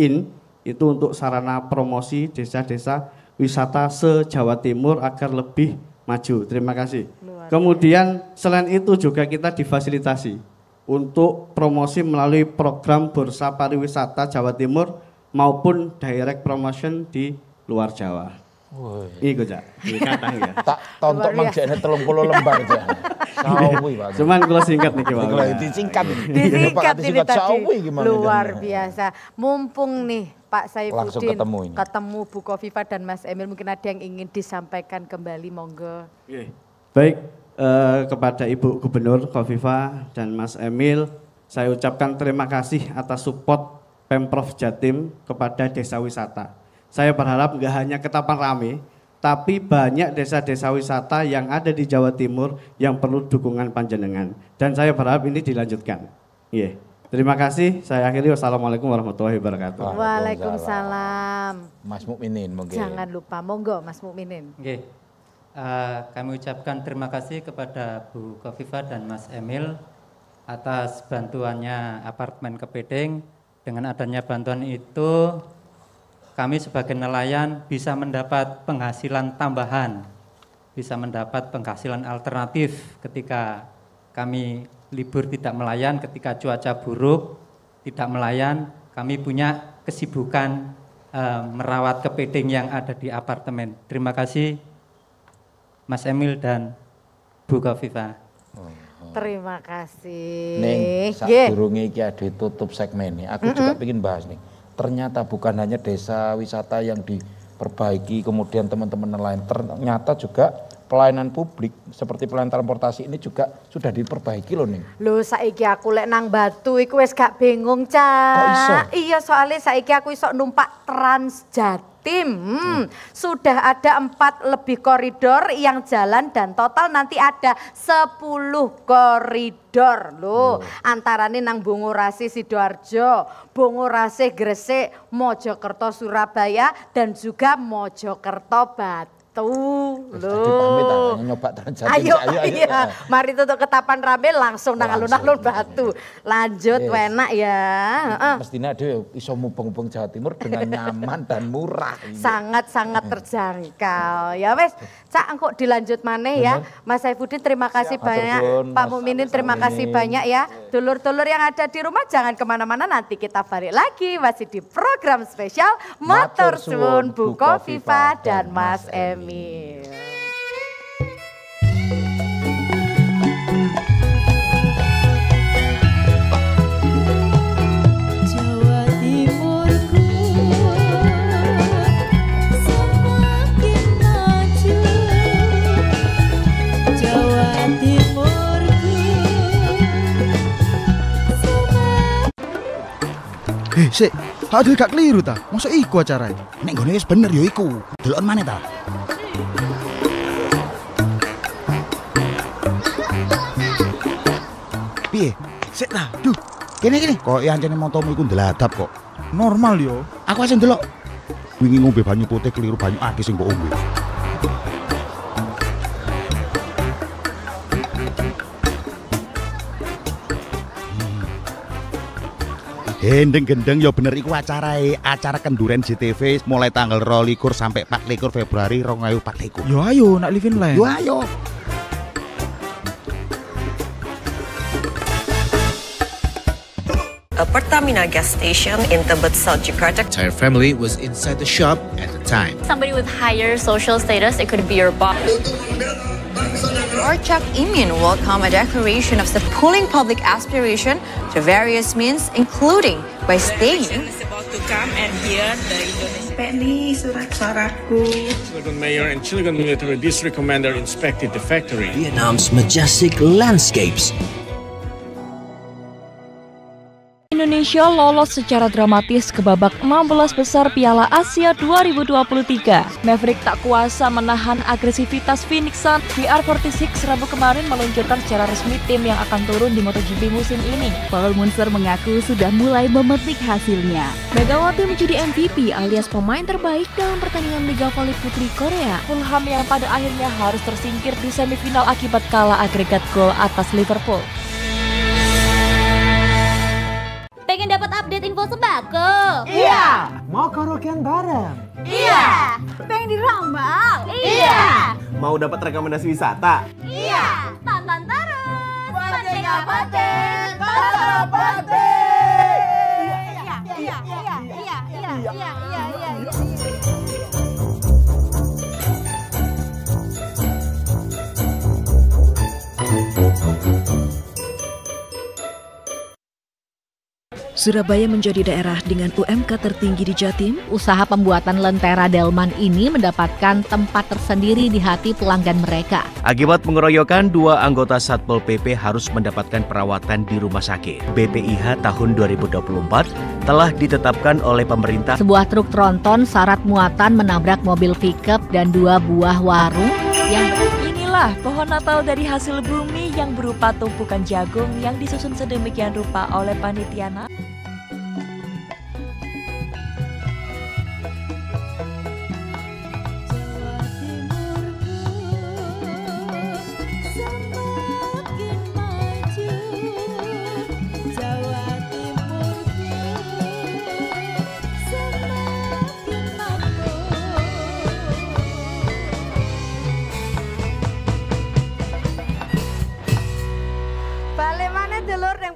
in itu untuk sarana promosi desa-desa wisata se-Jawa Timur agar lebih maju. Terima kasih. Kemudian selain itu juga kita difasilitasi untuk promosi melalui program Bursa Pariwisata Jawa Timur maupun direct promotion di luar Jawa. Iku Cak, dikatakan ya. Tak tonton mangjane 30 lembar aja. Sawi Pak. Cuman kalau singkat nih Pak. Disingkat. Disingkat ini tadi. Gimana Luar biasa. Mumpung nih Pak Saifuddin ketemu Bu Khofifah dan Mas Emil, mungkin ada yang ingin disampaikan kembali, monggo. Baik, kepada Ibu Gubernur Khofifah dan Mas Emil, saya ucapkan terima kasih atas support Pemprov Jatim kepada desa wisata. Saya berharap nggak hanya Ketapang Rame, tapi banyak desa-desa wisata yang ada di Jawa Timur yang perlu dukungan panjenengan. Dan saya berharap ini dilanjutkan. Iya. Terima kasih. Saya akhiri. Wassalamualaikum warahmatullahi wabarakatuh. Waalaikumsalam. Mas Mukminin mungkin. Jangan lupa, monggo Mas Mukminin. Oke. Kami ucapkan terima kasih kepada Bu Khofifah dan Mas Emil atas bantuannya apartemen Kepeding. Dengan adanya bantuan itu, kami sebagai nelayan bisa mendapat penghasilan tambahan, bisa mendapat penghasilan alternatif ketika kami libur tidak melayan, ketika cuaca buruk tidak melayan, kami punya kesibukan merawat kepiting yang ada di apartemen. Terima kasih Mas Emil dan Bu Khofifah. Terima kasih. Ning, sadurunge iki ade tutup segmen ini. Aku juga ingin bahas nih. Ternyata bukan hanya desa wisata yang diperbaiki, kemudian teman-teman nelayan, ternyata juga pelayanan publik seperti pelayanan transportasi ini juga sudah diperbaiki loh nih. Loh saiki aku lek nang Batu iku wis gak bingung, Cak. Kok iso? Iya, soalnya saiki aku iso numpak Trans Jatim. Sudah ada 4 lebih koridor yang jalan dan total nanti ada 10 koridor loh. Antarane nang Bungurasi Sidoarjo, Bungurasi Gresik, Mojokerto Surabaya dan juga Mojokerto Batu. Loh. Nyoba Trans Jatim. Ayo. Mari tutup Ketapang Rame langsung nang alun-alun Batu. Lanjut enak ya. Mestinya ada iso mubeng-mubeng Jawa Timur dengan nyaman dan murah. Sangat-sangat terjangkau. Ya wes, Cak engko dilanjut maneh ya. Mas Saifuddin terima kasih banyak. Pak Mukminin terima kasih banyak ya. Dulur-dulur yang ada di rumah jangan kemana-mana, nanti kita balik lagi masih di program spesial Matur Suwun Bu Khofifah dan Mas Emil. Jawa Timurku semakin maju. Jawa Timurku semakin. Sik, aduh gak keliru ta. Mosok iku acara ini. Nek nggone wis bener ya iku. Delokon maneh ta. Piye? Sik ta. Duh, Kene kok ancene motomu iku ndeladap kok. normal yo. Aku asing delok. Wingi ngombe banyu putih keliru banyu akeh sing mbok ombe. Gendeng-gendeng ya bener iku acarae, acara kenduren JTV mulai tanggal 22 sampai 24 Februari 2024. Yo ayo nak living land. Yo ayo. A Pertamina gas station in Tebet, South Jakarta. Entire family was inside the shop at the time. Somebody with higher social status, it could be your boss. Or Cak Imin welcomed a declaration of pooling public aspiration to various means, including by staying. Is about to come and hear the Indonesia. Surat suratku. Cilegon Mayor and Cilegon Military District Commander inspected the factory. Vietnam's majestic landscapes. Indonesia lolos secara dramatis ke babak 16 besar Piala Asia 2023. Maverick tak kuasa menahan agresivitas Phoenix Suns. VR46 Rabu kemarin meluncurkan secara resmi tim yang akan turun di MotoGP musim ini. Paul Munzer mengaku sudah mulai memetik hasilnya. Megawati menjadi MVP alias pemain terbaik dalam pertandingan Liga Voli Putri Korea. Fulham yang pada akhirnya harus tersingkir di semifinal akibat kalah agregat gol atas Liverpool. Pengen dapat update info sembako? Iya. Mau karaokean bareng? Iya. Pengen diramal? Iya. Mau dapat rekomendasi wisata? Iya. Tonton terus. Pancing apa Surabaya menjadi daerah dengan UMK tertinggi di Jatim. Usaha pembuatan lentera delman ini mendapatkan tempat tersendiri di hati pelanggan mereka. Akibat pengeroyokan, 2 anggota Satpol PP harus mendapatkan perawatan di rumah sakit. BPIH tahun 2024 telah ditetapkan oleh pemerintah. Sebuah truk tronton syarat muatan menabrak mobil pickup dan 2 buah warung yang Inilah pohon Natal dari hasil bumi yang berupa tumpukan jagung yang disusun sedemikian rupa oleh panitia Natal.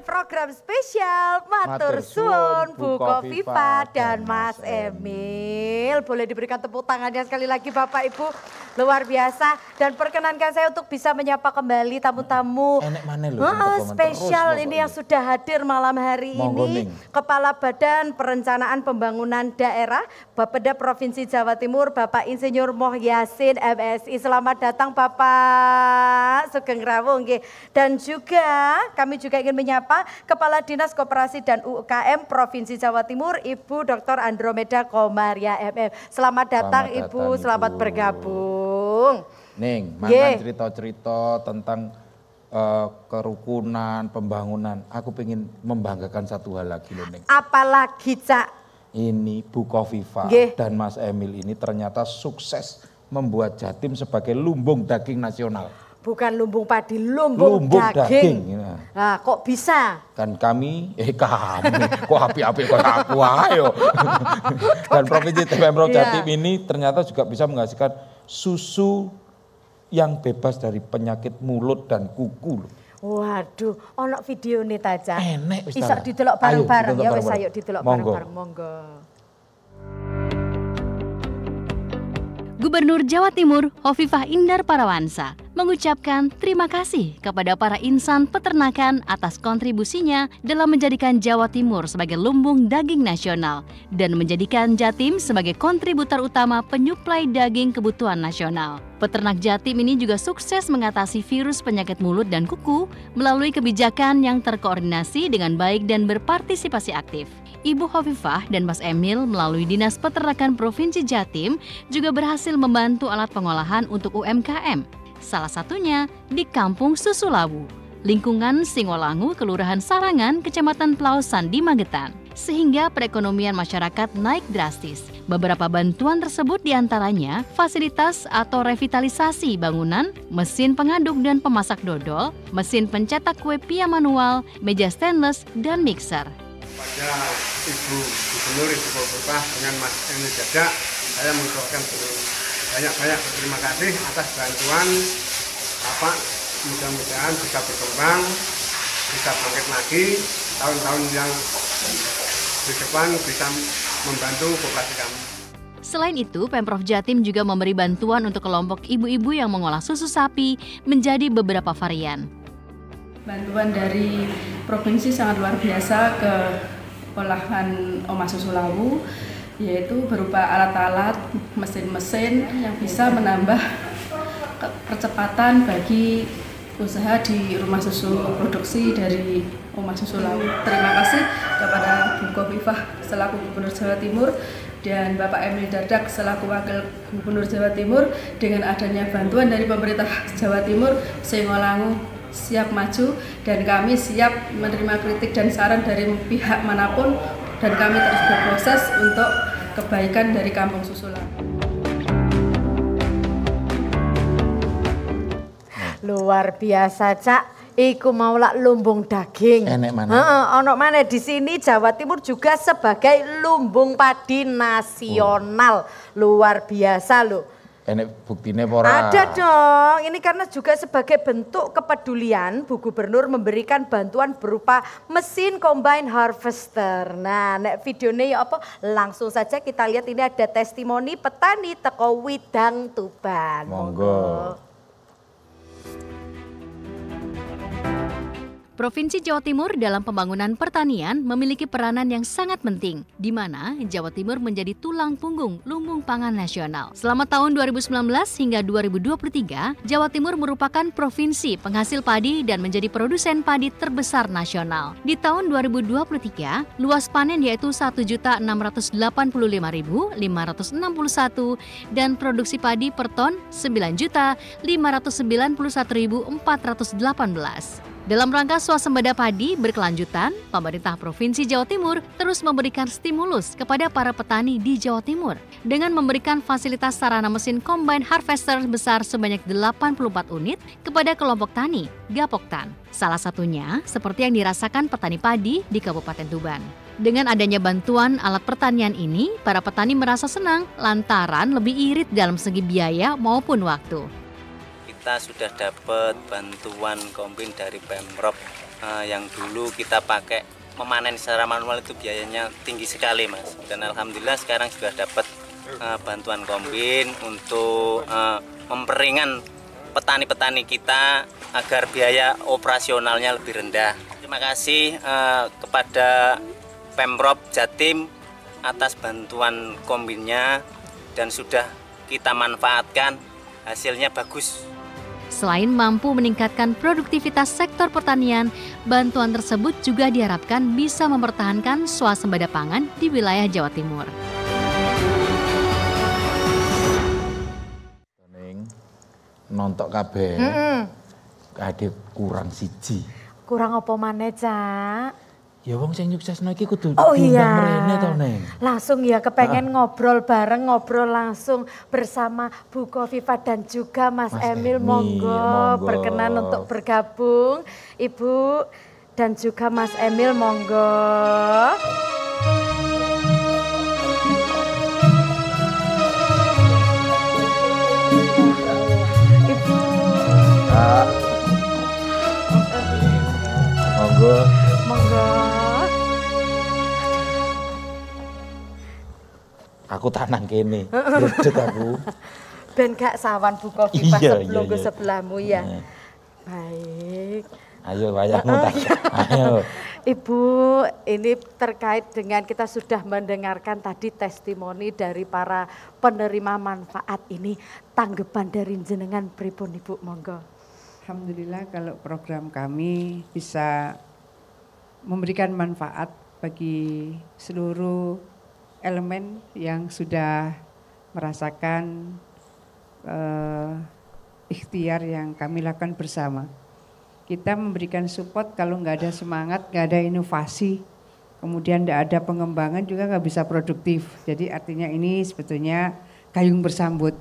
Program spesial Matur Suwun Bu Kofifa dan Mas Emil. Boleh diberikan tepuk tangannya sekali lagi Bapak Ibu. Luar biasa. Dan perkenankan saya untuk bisa menyapa kembali tamu-tamu spesial ini yang sudah hadir malam hari ini. Kepala Badan Perencanaan Pembangunan Daerah Bapeda Provinsi Jawa Timur Bapak Insinyur Moh Yasin MSI. Selamat datang Bapak Sugeng Rawuh. Dan juga kami juga ingin menyapa Kepala Dinas Koperasi dan UKM Provinsi Jawa Timur Ibu Dr. Andromeda Komaria MM. Selamat datang Ibu, selamat bergabung. Ning, mantan cerita-cerita tentang kerukunan, pembangunan. Aku pengen membanggakan satu hal lagi loh Ning. Apalagi Cak? Ini Bu Kofifa dan Mas Emil ini ternyata sukses membuat Jatim sebagai lumbung daging nasional. Bukan lumbung padi, lumbung daging. Nah, kok bisa? Dan kami, kok api-api kok aku ayo. Dan Provinsi Pemprov Jatim ini ternyata juga bisa menghasilkan susu yang bebas dari penyakit mulut dan kuku. Waduh, ono video nih Taja. Enek wis bisa didelok bareng-bareng ya wis ayo didelok bareng-bareng monggo. Gubernur Jawa Timur Hovifah Indar Parawansa mengucapkan terima kasih kepada para insan peternakan atas kontribusinya dalam menjadikan Jawa Timur sebagai lumbung daging nasional dan menjadikan Jatim sebagai kontributor utama penyuplai daging kebutuhan nasional. Peternak Jatim ini juga sukses mengatasi virus penyakit mulut dan kuku melalui kebijakan yang terkoordinasi dengan baik dan berpartisipasi aktif. Ibu Hovifah dan Mas Emil melalui Dinas Peternakan Provinsi Jatim juga berhasil membantu alat pengolahan untuk UMKM. Salah satunya di Kampung Susu Lawu, lingkungan Singolangu, Kelurahan Sarangan, Kecamatan Pelausan di Magetan. Sehingga perekonomian masyarakat naik drastis. Beberapa bantuan tersebut diantaranya fasilitas atau revitalisasi bangunan, mesin pengaduk dan pemasak dodol, mesin pencetak kue pia manual, meja stainless, dan mixer. Pada Ibu Gubernur Ibu Hovifah dengan Mas Emil Jaga, saya mengucapkan banyak-banyak terima kasih atas bantuan. Mudah-mudahan bisa berkembang, bisa bangkit lagi, tahun-tahun yang di depan bisa membantu koperasi kami. Selain itu, Pemprov Jatim juga memberi bantuan untuk kelompok ibu-ibu yang mengolah susu sapi menjadi beberapa varian. Bantuan dari provinsi sangat luar biasa ke olahan Oma Susu Lawu, yaitu berupa alat-alat, mesin-mesin yang bisa menambah percepatan bagi usaha di rumah susu produksi dari Oma Susu Lawu. Terima kasih kepada Bu Khofifah selaku Gubernur Jawa Timur dan Bapak Emil Dardak selaku Wakil Gubernur Jawa Timur. Dengan adanya bantuan dari pemerintah Jawa Timur, Sengolangu siap maju dan kami siap menerima kritik dan saran dari pihak manapun, dan kami terus berproses untuk kebaikan dari Kampung Susu Lawu. Luar biasa, Cak. Iku mau lak lumbung daging. Enek mana? Ono mana di sini Jawa Timur juga sebagai lumbung padi nasional. Luar biasa loh. Enek buktinya pora. Ada dong. Ini karena juga sebagai bentuk kepedulian, Bu Gubernur memberikan bantuan berupa mesin combine harvester. Nah, nek videonya ya apa? Langsung saja kita lihat, ini ada testimoni petani teko Widang Tuban. Monggo. Provinsi Jawa Timur dalam pembangunan pertanian memiliki peranan yang sangat penting, di mana Jawa Timur menjadi tulang punggung lumbung pangan nasional. Selama tahun 2019 hingga 2023, Jawa Timur merupakan provinsi penghasil padi dan menjadi produsen padi terbesar nasional. Di tahun 2023, luas panen yaitu 1.685.561 dan produksi padi per ton 9.591.418. Dalam rangka swasembada padi berkelanjutan, pemerintah Provinsi Jawa Timur terus memberikan stimulus kepada para petani di Jawa Timur dengan memberikan fasilitas sarana mesin combine harvester besar sebanyak 84 unit kepada kelompok tani, Gapoktan. Salah satunya seperti yang dirasakan petani padi di Kabupaten Tuban. Dengan adanya bantuan alat pertanian ini, para petani merasa senang lantaran lebih irit dalam segi biaya maupun waktu. Kita sudah dapat bantuan kombin dari Pemprov yang dulu kita pakai memanen secara manual itu biayanya tinggi sekali, Mas. Dan alhamdulillah sekarang sudah dapat bantuan kombin untuk memperingan petani-petani kita agar biaya operasionalnya lebih rendah. Terima kasih kepada Pemprov Jatim atas bantuan kombinnya dan sudah kita manfaatkan, hasilnya bagus. Selain mampu meningkatkan produktivitas sektor pertanian, bantuan tersebut juga diharapkan bisa mempertahankan swasembada pangan di wilayah Jawa Timur. Nontok kabeh. Ade kurang siji. Kurang apa maneh, Cak? Ya wong sing nyuksesno iki kudu diundang mrene to, Neng. Langsung ya kepengen ngobrol bareng, ngobrol langsung bersama Bu Khofifah dan juga Mas Emil. Monggo berkenan untuk bergabung. Ibu dan juga Mas Emil, monggo. Ibu. Monggo. Monggo. Aku tanang kene. Redet aku. Ben gak sawan Bu Khofifah sebelum ke sebelahmu ya. Baik. Ayo wayahmu tak. Ayo. Ibu, ini terkait dengan kita sudah mendengarkan tadi testimoni dari para penerima manfaat ini. Tanggapan dari jenengan pripun Ibu, monggo. Alhamdulillah kalau program kami bisa memberikan manfaat bagi seluruh elemen yang sudah merasakan ikhtiar yang kami lakukan bersama. Kita memberikan support kalau nggak ada semangat, nggak ada inovasi, kemudian nggak ada pengembangan juga nggak bisa produktif. Jadi artinya ini sebetulnya gayung bersambut.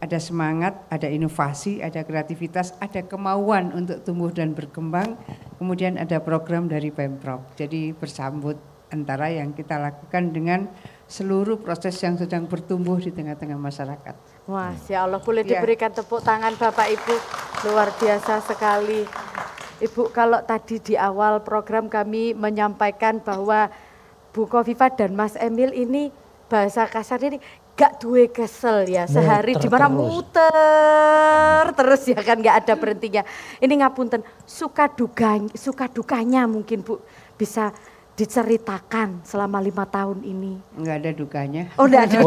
Ada semangat, ada inovasi, ada kreativitas, ada kemauan untuk tumbuh dan berkembang. Kemudian ada program dari Pemprov. Jadi bersambut antara yang kita lakukan dengan seluruh proses yang sedang bertumbuh di tengah-tengah masyarakat. Masya Allah, boleh diberikan tepuk tangan Bapak Ibu, luar biasa sekali. Ibu, kalau tadi di awal program kami menyampaikan bahwa Bu Khofifah dan Mas Emil ini bahasa kasar ini gak duwe kesel ya, sehari di mana muter terus ya kan, gak ada berhentinya. Ini ngapunten, suka dukanya mungkin Bu bisa diceritakan selama 5 tahun ini. Enggak ada dukanya. Oh enggak ada,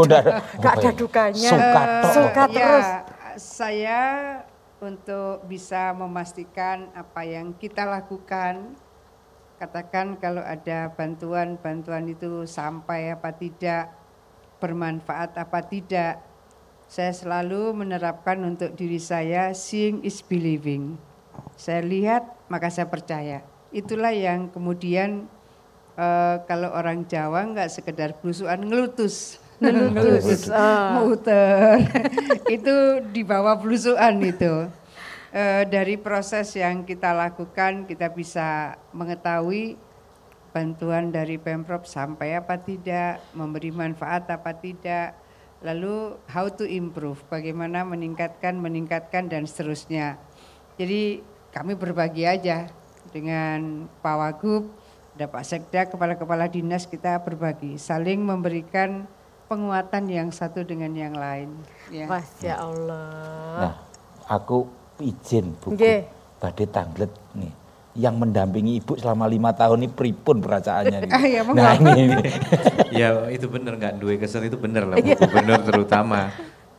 enggak ada dukanya. Suka terus. Ya, saya untuk bisa memastikan apa yang kita lakukan. Katakan kalau ada bantuan itu sampai apa tidak, bermanfaat apa tidak. Saya selalu menerapkan untuk diri saya, seeing is believing. Saya lihat maka saya percaya. Itulah yang kemudian kalau orang Jawa nggak sekedar belusuan, ngelutus. Muter. Itu di bawah belusuan itu. Dari proses yang kita lakukan kita bisa mengetahui bantuan dari Pemprov sampai apa tidak, memberi manfaat apa tidak, lalu how to improve, bagaimana meningkatkan dan seterusnya. Jadi kami berbagi aja dengan Pak Wagub, ada Pak Sekda, kepala-kepala dinas, kita berbagi, saling memberikan penguatan yang satu dengan yang lain. Ya. Masya Allah. Nah, aku izin buku badhe tanglet nih. Yang mendampingi Ibu selama 5 tahun ini pripun perasaannya? Ya, nah ini. Ya itu bener, nggak duwe kesel itu bener lah Bu Gubernur terutama.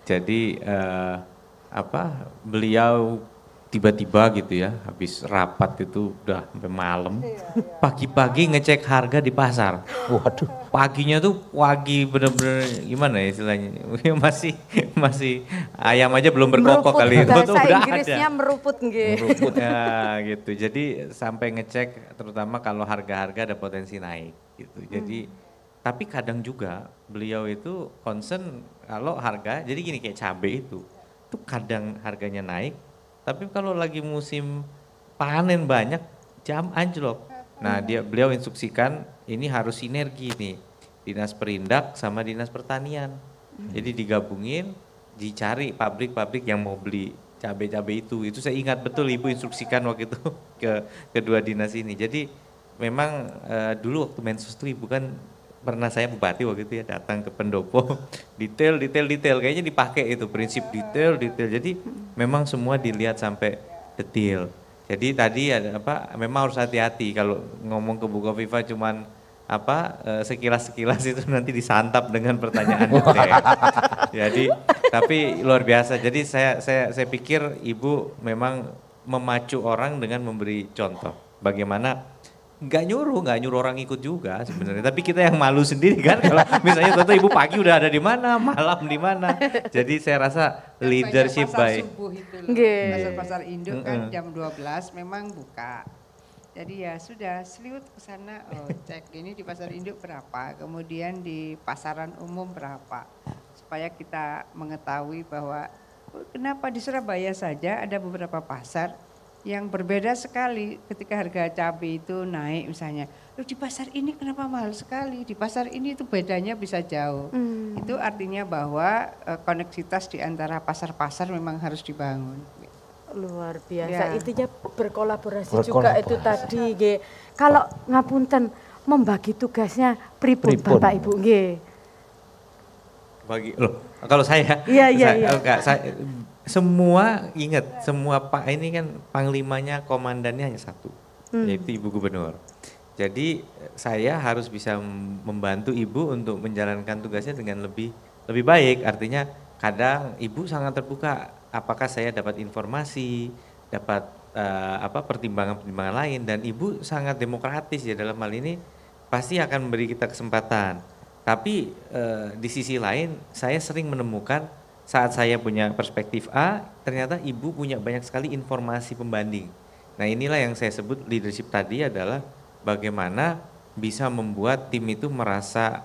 Jadi beliau tiba-tiba gitu ya, habis rapat itu udah sampai malam, pagi-pagi ngecek harga di pasar. Waduh, paginya tuh pagi bener-bener gimana ya istilahnya, masih ayam aja belum berkokok kali itu tuh udah Inggrisnya ada. Meruput ya gitu. Jadi sampai ngecek terutama kalau harga-harga ada potensi naik gitu. Jadi tapi kadang juga beliau itu concern kalau harga, jadi gini kayak cabai itu kadang harganya naik. Tapi kalau lagi musim panen banyak, jam anjlok. Nah beliau instruksikan ini harus sinergi nih, Dinas Perindak sama Dinas Pertanian. Jadi digabungin, dicari pabrik-pabrik yang mau beli cabai-cabai itu. Itu saya ingat betul Ibu instruksikan waktu itu ke kedua dinas ini. Jadi memang dulu waktu Mensos itu Ibu kan pernah saya bupati waktu itu ya datang ke pendopo, detail kayaknya dipakai itu prinsip detail. Jadi memang semua dilihat sampai detail. Jadi tadi ada memang harus hati-hati kalau ngomong ke Bu Kofifa cuman sekilas itu nanti disantap dengan pertanyaan detail. Jadi tapi luar biasa. Jadi saya pikir Ibu memang memacu orang dengan memberi contoh bagaimana. Nggak nyuruh orang ikut juga sebenarnya. Tapi kita yang malu sendiri kan kalau misalnya contoh Ibu pagi udah ada di mana, malam di mana. Jadi saya rasa leadership by. Pasar induk kan jam 12 memang buka. Jadi ya sudah seliwut ke sana, cek ini di pasar induk berapa, kemudian di pasaran umum berapa. Supaya kita mengetahui bahwa kenapa di Surabaya saja ada beberapa pasar yang berbeda sekali ketika harga cabai itu naik misalnya. Loh di pasar ini kenapa mahal sekali, di pasar ini itu bedanya bisa jauh. Itu artinya bahwa koneksitas di antara pasar-pasar memang harus dibangun. Luar biasa, intinya berkolaborasi juga itu tadi. Kalau ngapunten membagi tugasnya pripun Bapak Ibu nggih? Bagi kalau saya, semua ingat, semua Pak ini kan panglimanya, komandannya hanya satu, yaitu Ibu Gubernur. Jadi saya harus bisa membantu Ibu untuk menjalankan tugasnya dengan lebih baik. Artinya kadang Ibu sangat terbuka, apakah saya dapat informasi, dapat pertimbangan-pertimbangan lain, dan Ibu sangat demokratis ya dalam hal ini, pasti akan memberi kita kesempatan. Tapi di sisi lain saya sering menemukan saat saya punya perspektif A, ternyata Ibu punya banyak sekali informasi pembanding. Nah inilah yang saya sebut leadership tadi adalah bagaimana bisa membuat tim itu merasa,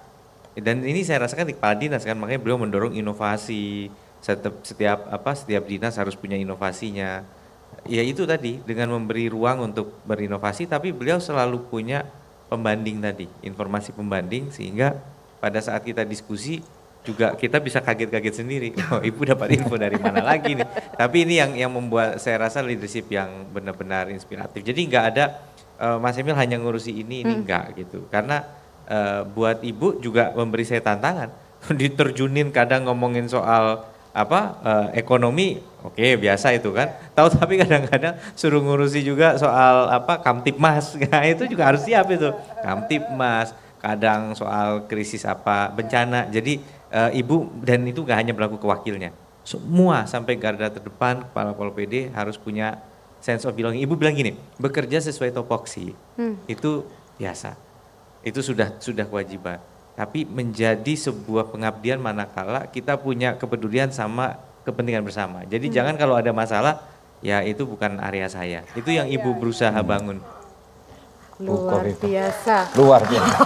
dan ini saya rasakan di kepala dinas kan, makanya beliau mendorong inovasi, setiap dinas harus punya inovasinya. Ya itu tadi, dengan memberi ruang untuk berinovasi, tapi beliau selalu punya pembanding tadi, informasi pembanding, sehingga pada saat kita diskusi, juga kita bisa kaget-kaget sendiri. Oh, Ibu dapat info dari mana lagi nih. Tapi ini yang membuat saya rasa leadership yang benar-benar inspiratif. Jadi nggak ada Mas Emil hanya ngurusi ini enggak gitu. Karena buat Ibu juga memberi saya tantangan. Diterjunin kadang ngomongin soal ekonomi, oke, biasa itu kan. Tahu tapi kadang-kadang suruh ngurusi juga soal Kamtipmas. Nah, itu juga harus siap itu. Kamtipmas, kadang soal krisis bencana. Jadi Ibu, dan itu gak hanya berlaku ke wakilnya, Semua sampai garda terdepan, kepala Pol PD harus punya sense of belonging. Ibu bilang gini, bekerja sesuai topoksi itu biasa, itu sudah kewajiban. Tapi menjadi sebuah pengabdian manakala kita punya kepedulian sama kepentingan bersama. Jadi jangan kalau ada masalah, ya itu bukan area saya. Itu yang Ibu berusaha bangun. Luar biasa. Luar biasa.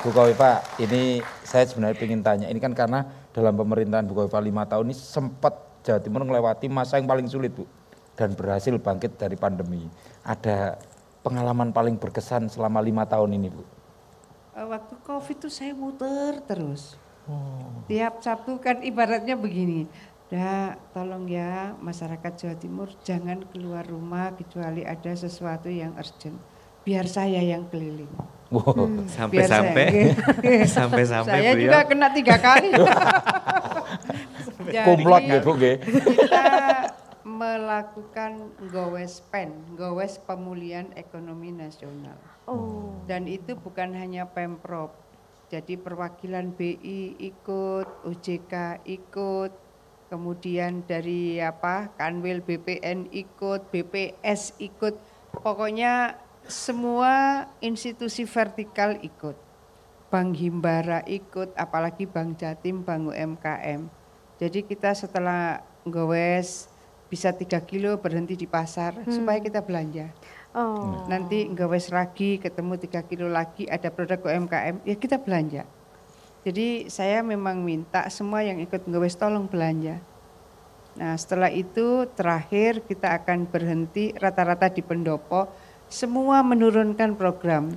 Bu Kofifa, ini saya sebenarnya ingin tanya, ini kan karena dalam pemerintahan Bu Kofifa 5 tahun ini sempat Jawa Timur melewati masa yang paling sulit, Bu, dan berhasil bangkit dari pandemi. Ada pengalaman paling berkesan selama 5 tahun ini, Bu? Waktu Covid itu saya muter terus. Tiap Sabtu kan ibaratnya begini, tolong ya masyarakat Jawa Timur jangan keluar rumah kecuali ada sesuatu yang urgent. Biar saya yang keliling. Sampai-sampai saya juga kena 3 kali. Kumlot gitu, kita melakukan Gowes Pemulihan Ekonomi Nasional. Dan itu bukan hanya Pemprov. Jadi perwakilan BI ikut, OJK ikut, kemudian dari Kanwil BPN ikut, BPS ikut, pokoknya semua institusi vertikal ikut. Bank Himbara ikut, apalagi Bank Jatim, Bank UMKM. Jadi kita setelah gowes bisa 3 kilo berhenti di pasar supaya kita belanja. Nanti gowes lagi ketemu 3 kilo lagi ada produk UMKM, ya kita belanja. Jadi saya memang minta semua yang ikut gowes tolong belanja. Nah setelah itu terakhir kita akan berhenti rata-rata di pendopo. Semua menurunkan program,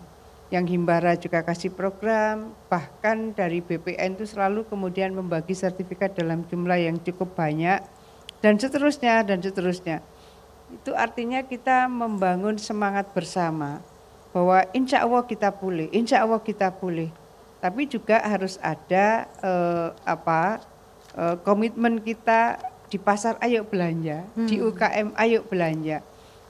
yang Himbara juga kasih program, bahkan dari BPN itu selalu kemudian membagi sertifikat dalam jumlah yang cukup banyak, dan seterusnya, dan seterusnya. Itu artinya kita membangun semangat bersama, bahwa insya Allah kita pulih, insya Allah kita pulih. Tapi juga harus ada komitmen kita di pasar ayo belanja, di UKM ayo belanja.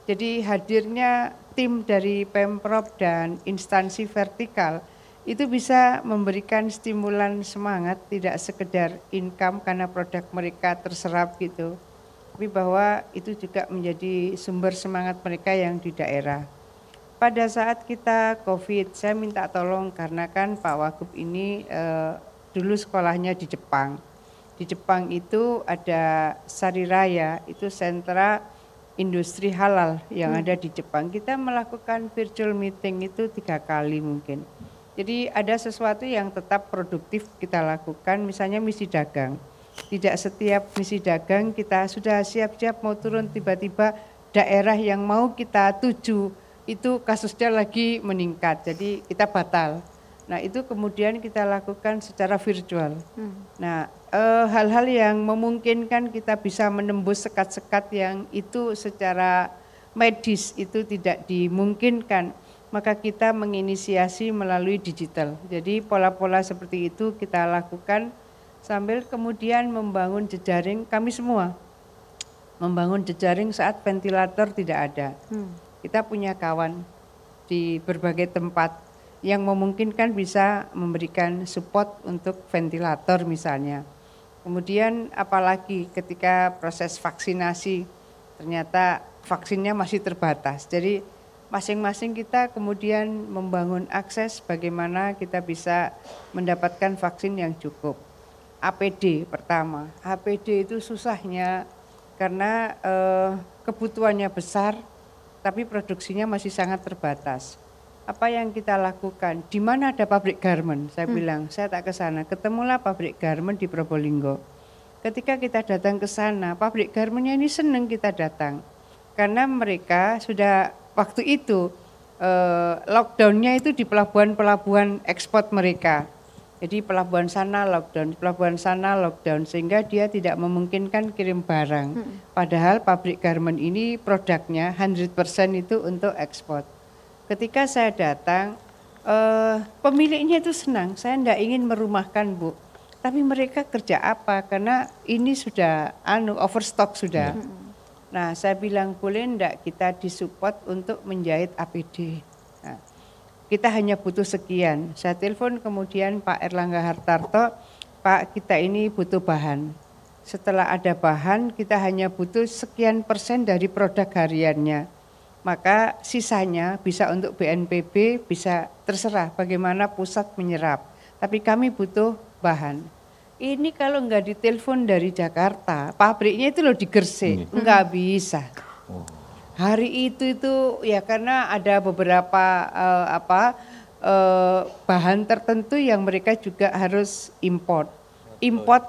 Jadi hadirnya tim dari Pemprov dan instansi vertikal itu bisa memberikan stimulan semangat, tidak sekedar income karena produk mereka terserap gitu, tapi bahwa itu juga menjadi sumber semangat mereka yang di daerah. Pada saat kita COVID, saya minta tolong karena kan Pak Wagub ini dulu sekolahnya di Jepang. Di Jepang itu ada Sariraya, itu sentra industri halal yang ada di Jepang. Kita melakukan virtual meeting itu 3 kali mungkin. Jadi ada sesuatu yang tetap produktif kita lakukan, misalnya misi dagang. Tidak setiap misi dagang kita sudah siap-siap mau turun, tiba-tiba daerah yang mau kita tuju itu kasusnya lagi meningkat, jadi kita batal. Nah itu kemudian kita lakukan secara virtual. Nah hal-hal yang memungkinkan kita bisa menembus sekat-sekat yang itu secara medis itu tidak dimungkinkan, maka kita menginisiasi melalui digital. Jadi pola-pola seperti itu kita lakukan sambil kemudian membangun jejaring kami semua. Membangun jejaring saat ventilator tidak ada. Kita punya kawan di berbagai tempat yang memungkinkan bisa memberikan support untuk ventilator misalnya. Kemudian apalagi ketika proses vaksinasi ternyata vaksinnya masih terbatas. Jadi masing-masing kita kemudian membangun akses bagaimana kita bisa mendapatkan vaksin yang cukup. APD pertama, APD itu susahnya karena kebutuhannya besar tapi produksinya masih sangat terbatas. Apa yang kita lakukan? Di mana ada pabrik garment? Saya bilang, saya tak ke sana. Ketemulah pabrik garment di Probolinggo. Ketika kita datang ke sana, pabrik garmentnya ini senang kita datang. Karena mereka sudah waktu itu lockdownnya itu di pelabuhan-pelabuhan ekspor mereka. Jadi pelabuhan sana lockdown, sehingga dia tidak memungkinkan kirim barang. Padahal pabrik garment ini produknya 100% itu untuk ekspor. Ketika saya datang, pemiliknya itu senang, saya tidak ingin merumahkan Bu. Tapi mereka kerja apa? Karena ini sudah overstock sudah. Nah saya bilang boleh enggak kita disupport untuk menjahit APD. Nah, kita hanya butuh sekian. Saya telepon kemudian Pak Erlangga Hartarto, Pak kita ini butuh bahan. setelah ada bahan kita hanya butuh sekian persen dari produk hariannya. Maka sisanya bisa untuk BNPB, bisa terserah bagaimana pusat menyerap. Tapi kami butuh bahan. Ini kalau nggak ditelepon dari Jakarta, pabriknya itu loh di Gresik, nggak bisa. Hari itu ya karena ada beberapa bahan tertentu yang mereka juga harus import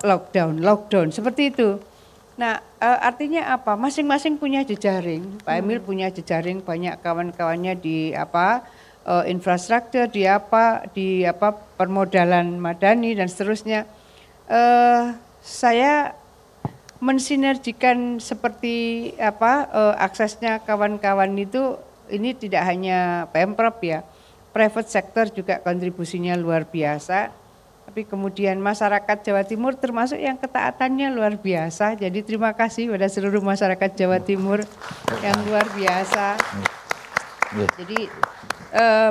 lockdown seperti itu. Nah artinya apa? Masing-masing punya jejaring. Pak Emil punya jejaring, banyak kawan-kawannya di infrastruktur, di permodalan madani dan seterusnya. Saya mensinergikan seperti aksesnya kawan-kawan itu, ini tidak hanya Pemprov ya, private sector juga kontribusinya luar biasa. Tapi kemudian masyarakat Jawa Timur termasuk yang ketaatannya luar biasa. Jadi terima kasih pada seluruh masyarakat Jawa Timur yang luar biasa. Jadi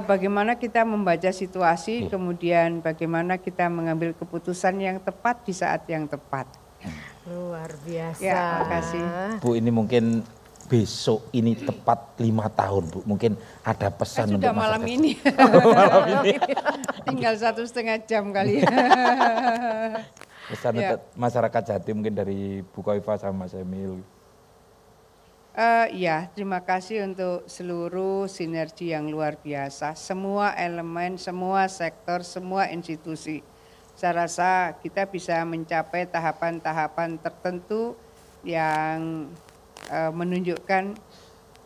bagaimana kita membaca situasi, kemudian bagaimana kita mengambil keputusan yang tepat di saat yang tepat. Luar biasa. Ya, terima kasih. Bu, ini mungkin besok ini tepat 5 tahun, Bu. Mungkin ada pesan untuk sudah malam ini. Malam ini. Tinggal 1,5 jam kali. Pesan untuk masyarakat Jatim mungkin dari Bu Khofifah sama Mas Emil. Ya, terima kasih untuk seluruh sinergi yang luar biasa. Semua elemen, semua sektor, semua institusi. Saya rasa kita bisa mencapai tahapan-tahapan tertentu yang menunjukkan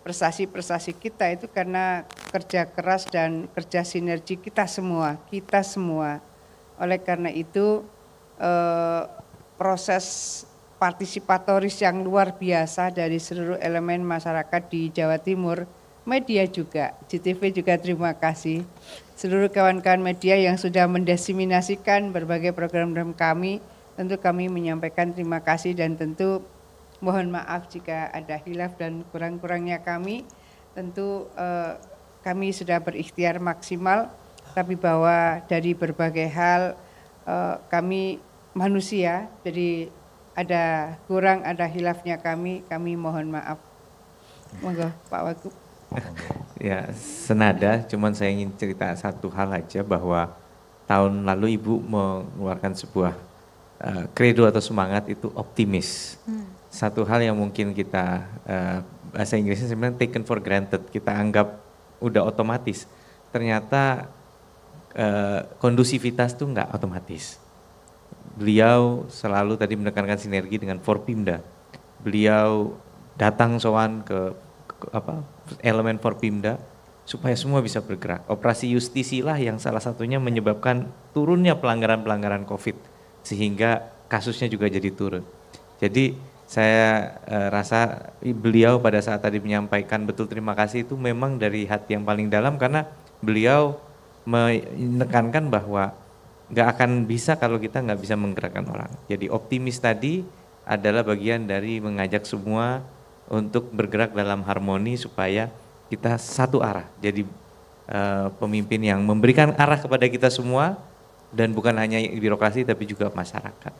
prestasi-prestasi kita itu karena kerja keras dan kerja sinergi kita semua. Oleh karena itu proses partisipatoris yang luar biasa dari seluruh elemen masyarakat di Jawa Timur, media juga, JTV juga terima kasih. Seluruh kawan-kawan media yang sudah mendiseminasikan berbagai program-program kami, tentu kami menyampaikan terima kasih dan tentu mohon maaf jika ada hilaf dan kurang-kurangnya kami. Tentu kami sudah berikhtiar maksimal, tapi bahwa dari berbagai hal kami manusia, jadi ada kurang, ada hilafnya kami mohon maaf. Monggo Pak Wagub. Ya, senada, cuman saya ingin cerita satu hal aja bahwa tahun lalu Ibu mengeluarkan sebuah kredo atau semangat itu optimis. Satu hal yang mungkin kita bahasa Inggrisnya sebenarnya taken for granted, kita anggap udah otomatis. Ternyata kondusivitas itu enggak otomatis. Beliau selalu tadi menekankan sinergi dengan Forpimda. Beliau datang sowan ke elemen Forpimda supaya semua bisa bergerak. Operasi justisi lah yang salah satunya menyebabkan turunnya pelanggaran-pelanggaran COVID sehingga kasusnya juga jadi turun. Jadi saya rasa beliau pada saat tadi menyampaikan betul terima kasih itu memang dari hati yang paling dalam karena beliau menekankan bahwa nggak akan bisa kalau kita nggak bisa menggerakkan orang. Jadi optimis tadi adalah bagian dari mengajak semua untuk bergerak dalam harmoni supaya kita satu arah. Jadi pemimpin yang memberikan arah kepada kita semua dan bukan hanya birokrasi tapi juga masyarakat.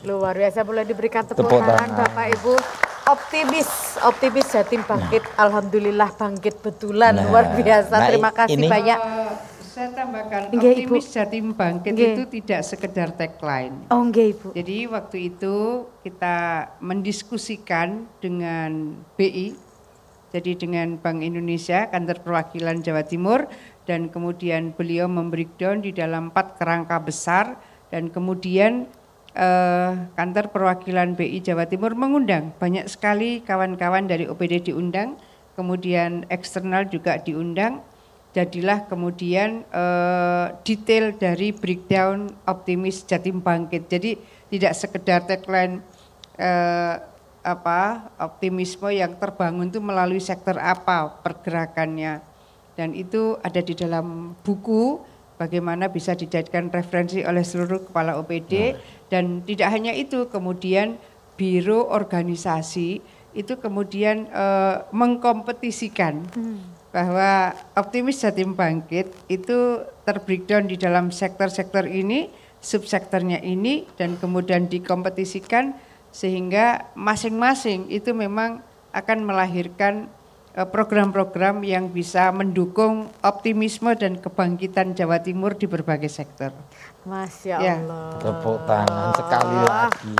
Luar biasa, boleh diberikan tepuk tangan Bapak Ibu. Optimis Jatim bangkit, alhamdulillah bangkit betulan, luar biasa. Terima kasih banyak. Saya tambahkan, optimis Jatim bangkit itu tidak sekedar tagline. Oh nggih Ibu. Jadi waktu itu kita mendiskusikan dengan BI, jadi dengan Bank Indonesia, Kantor Perwakilan Jawa Timur, dan kemudian beliau membreakdown di dalam 4 kerangka besar, dan kemudian Kantor Perwakilan BI Jawa Timur mengundang banyak sekali kawan-kawan dari OPD diundang, kemudian eksternal juga diundang. Jadilah kemudian detail dari breakdown optimis Jatim bangkit. Jadi tidak sekedar tagline optimisme yang terbangun itu melalui sektor apa pergerakannya, dan itu ada di dalam buku bagaimana bisa dijadikan referensi oleh seluruh kepala OPD. Dan tidak hanya itu, kemudian biro organisasi itu kemudian mengkompetisikan bahwa optimis Jatim bangkit itu terbreakdown di dalam sektor-sektor ini, subsektornya ini, dan kemudian dikompetisikan Sehingga masing-masing itu memang akan melahirkan program-program yang bisa mendukung optimisme dan kebangkitan Jawa Timur di berbagai sektor. Masya Allah. Tepuk tangan sekali lagi.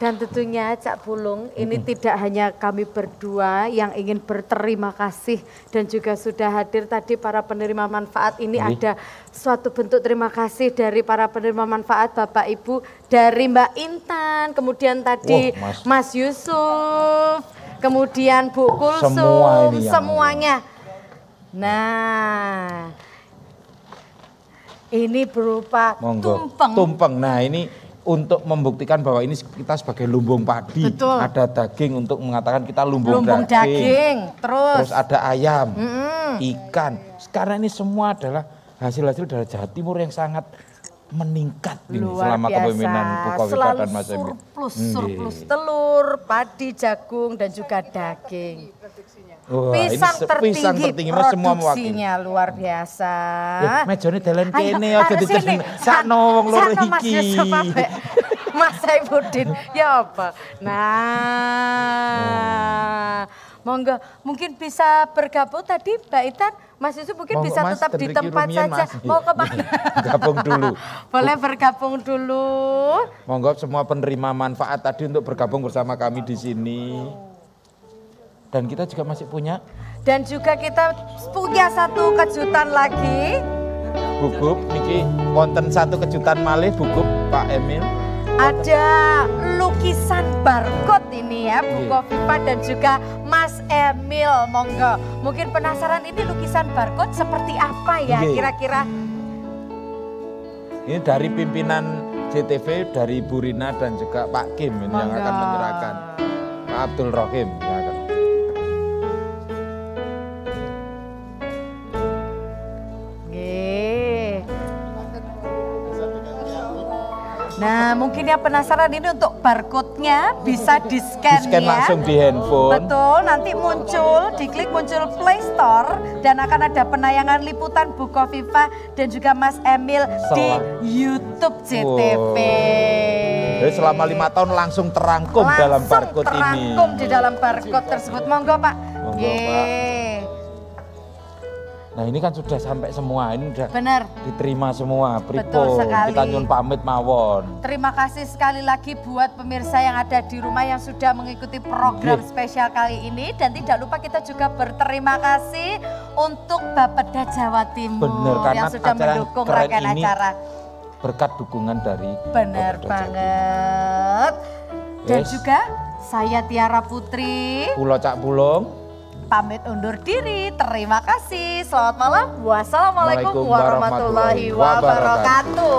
Dan tentunya Cak Pulung, ini tidak hanya kami berdua yang ingin berterima kasih dan juga sudah hadir tadi para penerima manfaat. Ini ada suatu bentuk terima kasih dari para penerima manfaat Bapak Ibu, dari Mbak Intan, kemudian tadi Mas Yusuf, kemudian Bu Kulsum, semuanya. Nah, ini berupa tumpeng. Tumpeng, nah ini untuk membuktikan bahwa ini kita sebagai lumbung padi. Betul. Ada daging untuk mengatakan kita lumbung daging. Terus ada ayam, ikan. Sekarang ini semua adalah hasil-hasil dari Jawa Timur yang sangat meningkat ini selama kepemimpinan Bukovifa dan Mas Emil. Surplus telur, padi, jagung dan juga daging. Wah, pisang tertinggi produksinya semua luar biasa. Mejone dalan kene aja dicen sakno wong loro iki. Mas Saifuddin ya apa? Nah, monggo mungkin bisa bergabung tadi Mbak Intan, Mas Yusuf mungkin bisa tetap di tempat saja. Mau kemana? Gabung dulu. Boleh bergabung dulu. Monggo semua penerima manfaat tadi untuk bergabung bersama kami di sini. Dan kita juga masih punya. Dan juga kita punya satu kejutan lagi. Bukup, niki wonten satu kejutan malih Bukup Pak Emil. Ada lukisan barcode ini ya, Bukovifa dan juga Mas Emil. Monggo, mungkin penasaran ini lukisan barcode seperti apa ya kira-kira? Ini dari pimpinan JTV, dari Bu Rina dan juga Pak Kim ini yang akan menyerahkan. Pak Abdul Rohim yang akan. Nah, mungkin yang penasaran ini untuk barcode-nya bisa di-scan ya. Langsung di handphone. Betul, nanti diklik muncul Play Store dan akan ada penayangan liputan Bukovifa dan juga Mas Emil di YouTube JTV. Jadi selama 5 tahun langsung terangkum dalam barcode ini. Terangkum di dalam barcode tersebut. Monggo Pak. Monggo Pak. Nah ini kan sudah sampai semua, ini sudah diterima semua, pripun, kita nyun pamit mawon. Terima kasih sekali lagi buat pemirsa yang ada di rumah yang sudah mengikuti program spesial kali ini. Dan tidak lupa kita juga berterima kasih untuk Bapeda Jawa Timur yang sudah mendukung rangkaian acara. Berkat dukungan dari Benar banget. Dan juga saya Tiara Putri. Pulo Cak Pulung. Pamit undur diri, terima kasih. Selamat malam, wassalamualaikum warahmatullahi wabarakatuh.